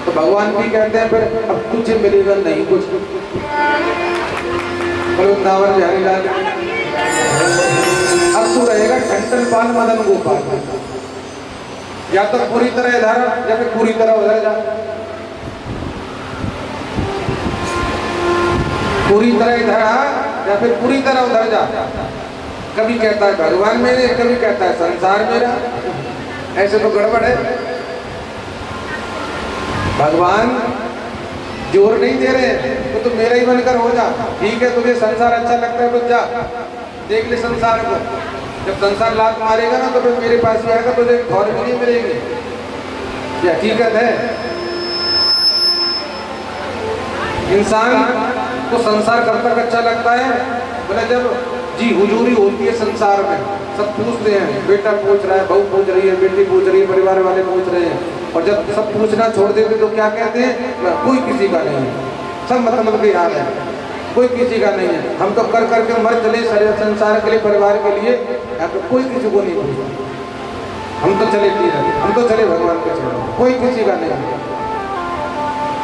तो भगवान भी कहते हैं फिर अब तुझे मिलेगा नहीं कुछ। वृंदावन बिहारी लाल, अब तू रहेगा ठंटन पाल मदन गोपाल, या तो पूरी तरह इधर या फिर पूरी तरह उधर जा। पूरी तरह इधर आ या फिर पूरी तरह उधर जा। कभी कहता है भगवान मेरे, कभी कहता है संसार मेरा। ऐसे तो गड़बड़ है। भगवान जोर नहीं दे रहे तो तुम मेरा ही बनकर हो जा। ठीक है, तुझे संसार अच्छा लगता है तो जा देख ले संसार को। जब संसार लात मारेगा ना तो फिर मेरे पास ही आएगा, तुझे थोड़ी भी नहीं मिलेगी। ये हकीकत है। इंसान को संसार कब तक अच्छा लगता है, बोले जब जी हुजूरी होती है संसार में। सब पूछते हैं, बेटा पूछ रहा है, बहू पूछ रही है, बेटी पूछ रही है, परिवार वाले पूछ रहे हैं, और जब सब पूछना छोड़ देते तो क्या कहते हैं, कोई किसी का नहीं है, सब मतलब के याद है, कोई किसी का नहीं है। हम तो कर करके मर चले संसार के लिए, परिवार के लिए, तो कोई किसी को नहीं पूछता। हम तो चले हम तो चले भगवान के चरणों, कोई किसी का नहीं है।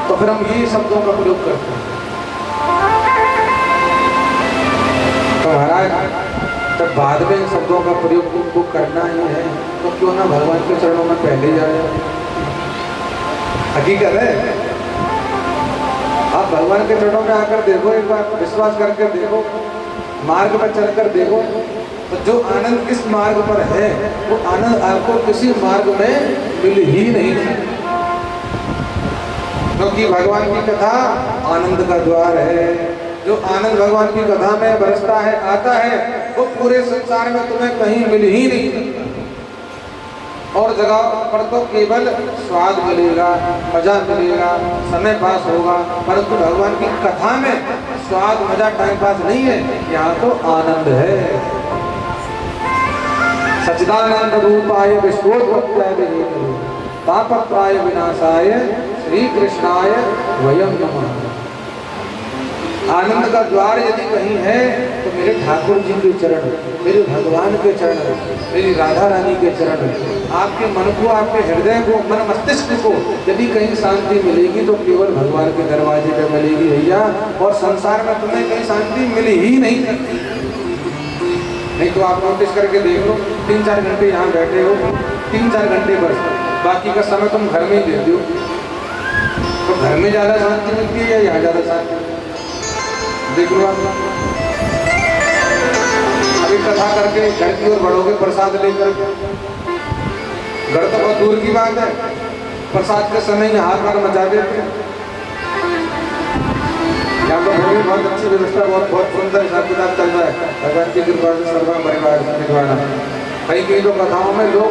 तो फिर हम ये शब्दों का प्रयोग करते हैं। तो महाराज जब बाद में इन शब्दों का प्रयोग तुमको करना ही है तो क्यों ना भगवान के चरणों में पहले जाए। हकीकत है। आप भगवान के चरणों में आकर देखो, एक बार विश्वास करके देखो, मार्ग पर चलकर देखो, तो जो आनंद इस मार्ग पर है वो आनंद आपको किसी मार्ग में मिल ही नहीं सकता। क्योंकि भगवान की कथा आनंद का द्वार है। जो आनंद भगवान की कथा में बरसता है, आता है, वो पूरे संसार में तुम्हें कहीं मिल ही नहीं सकता। और जगह पर तो केवल स्वाद मिलेगा, मजा मिलेगा, समय पास होगा, परंतु भगवान की कथा में स्वाद मजा टाइम पास नहीं है, यहाँ तो आनंद है। सच्चिदानंद रूपाय विश्वोत्पत्त्याय तापत्राय विनाशाय श्री कृष्णाय वयं नमः। आनंद का द्वार यदि कहीं है तो मेरे ठाकुर जी के चरण, मेरे भगवान के चरण, मेरी राधा रानी के चरण। आपके मन को, आपके हृदय को, मन मस्तिष्क को यदि कहीं शांति मिलेगी तो केवल भगवान के दरवाजे पे मिलेगी भैया। और संसार में तुम्हें कहीं शांति मिल ही नहीं सकती। नहीं तो आप नोटिस करके देख लो, 3-4 घंटे यहाँ बैठे हो, 3-4 घंटे बस, बाकी का समय तुम घर में ही देते हो, तो घर में ज़्यादा शांति मिलती है या यहाँ ज़्यादा शांति? देख लो आप, अभी कथा करके घर की ओर बढ़ोगे प्रसाद लेकर, घर तो बहुत दूर की बात है, प्रसाद के समय ही हाथ मचा देते हैं। यहाँ तो घर में बहुत अच्छी व्यवस्था, बहुत सुंदर हिसाब किताब चल रहा है भगवान की कृपा से, सर्वा परिवार। कई कई तो कथाओं में लोग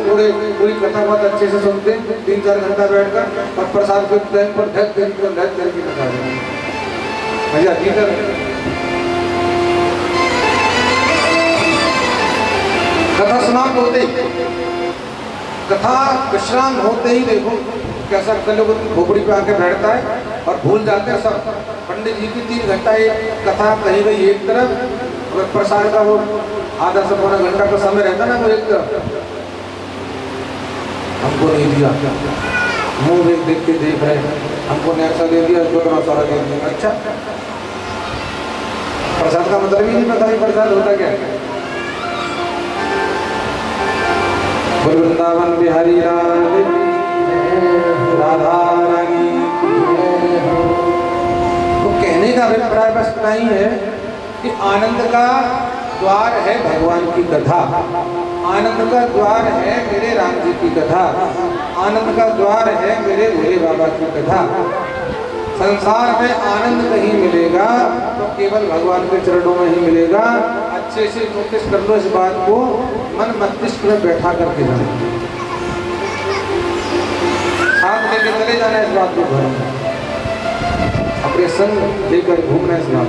पूरी कथा बहुत अच्छे से सुनते हैं 3-4 घंटा बैठकर, और प्रसाद के टाइम पर ढक करके बता दें भैया ठीक कथा समाप्त होते ही, कथा विश्राम होते ही देखो कैसा लोग खोपड़ी पे आके बैठता है और भूल जाते हैं सब। पंडित जी की 3 घंटा एक कथा कही गई एक तरफ, और प्रसाद का वो आधा से पौना घंटा का समय रहता ना, वो एक तरफ। हमको नहीं दिया, मुंह देख के देख रहे, हमको ऐसा दे दिया, इसको सारा दे दिया। अच्छा, प्रसाद का मतलब ही नहीं पता ही प्रसाद होता क्या। वृंदावन बिहारी राधा रानी। तो कहने का अभिप्राय बस इतना ही है कि आनंद का द्वार है भगवान की कथा, आनंद का द्वार है मेरे राम जी की कथा, आनंद का द्वार है मेरे भोले बाबा की कथा। संसार में आनंद कहीं मिलेगा तो केवल भगवान के चरणों में ही मिलेगा। अच्छे से नोटिस कर लो इस बात को, मन मस्तिष्क में बैठा करके जाना, साथ लेके चले जाना इस बात को, घर में अपने संग लेकर घूमना इस बात।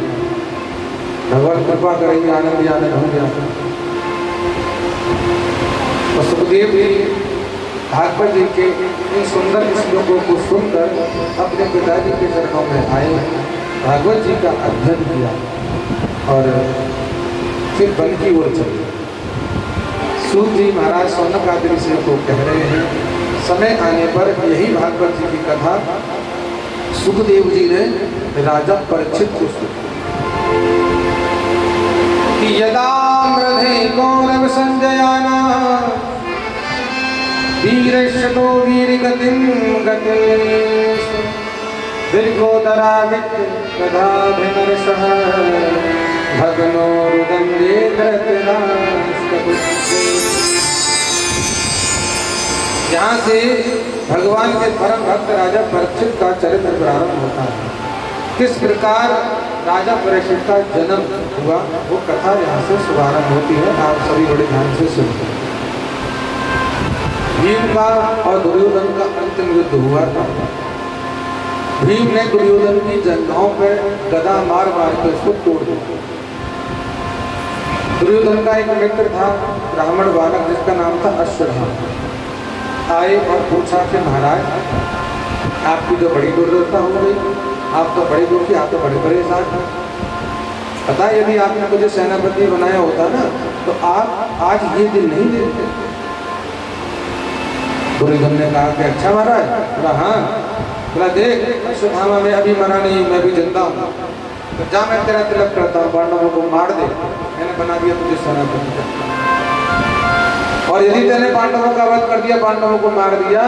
भगवान कृपा करेंगे, आनंद ही आनंद होंगे। और सुखदेव जी भागवत जी के इन सुंदर श्लोकों को सुनकर अपने पिताजी के चरणों में आए, भागवत जी का अध्ययन किया और फिर वन की ओर चले। सूत जी महाराज सौनकादि ऋषियों को कह रहे हैं, समय आने पर यही भागवत जी की कथा सुखदेव जी ने राजा परीक्षित को सुनी कि यदा मृधे कौरव संजयाना वीरश्तो वीरगतिं गते दीर्घोदरावित कथाभिनर्षः भगनो रुदन्ये धृतराष्ट्रपुत्रे। यहाँ से भगवान के परम भक्त राजा परीक्षित का चरित्र प्रारंभ होता है। किस प्रकार राजा परीक्षित का जन्म हुआ वो कथा यहाँ से शुभारंभ होती है। आप सभी बड़े ध्यान से सुनते हैं। भीम का और दुर्योधन का अंतिम युद्ध हुआ था। भीम ने दुर्योधन की जंघों पर गदा मार कर उसको तोड़ दिया। दुर्योधन का एक मित्र था ब्राह्मण बालक जिसका नाम था अश्वत्थामा। आए और पूछा कि महाराज आपकी तो बड़ी दुर्दशा हो गई, आप तो बड़े दुखी, आप तो बड़े परेशान हैं। पता है यदि आपने मुझे सेनापति बनाया होता ना तो आप आज ये दिन नहीं देखते। दुर्योधन ने कहा कि अच्छा महाराज। बोला हाँ। बोला देख अश्वत्थामा में अभी मरा नहीं, मैं भी जिंदा हूँ, तो जा मैं तेरा तिलक करता हूँ, पांडवों को मार दे, मैंने बना दिया तुझे सेनापति। और यदि तेने पांडवों का वध कर दिया, पांडवों को मार दिया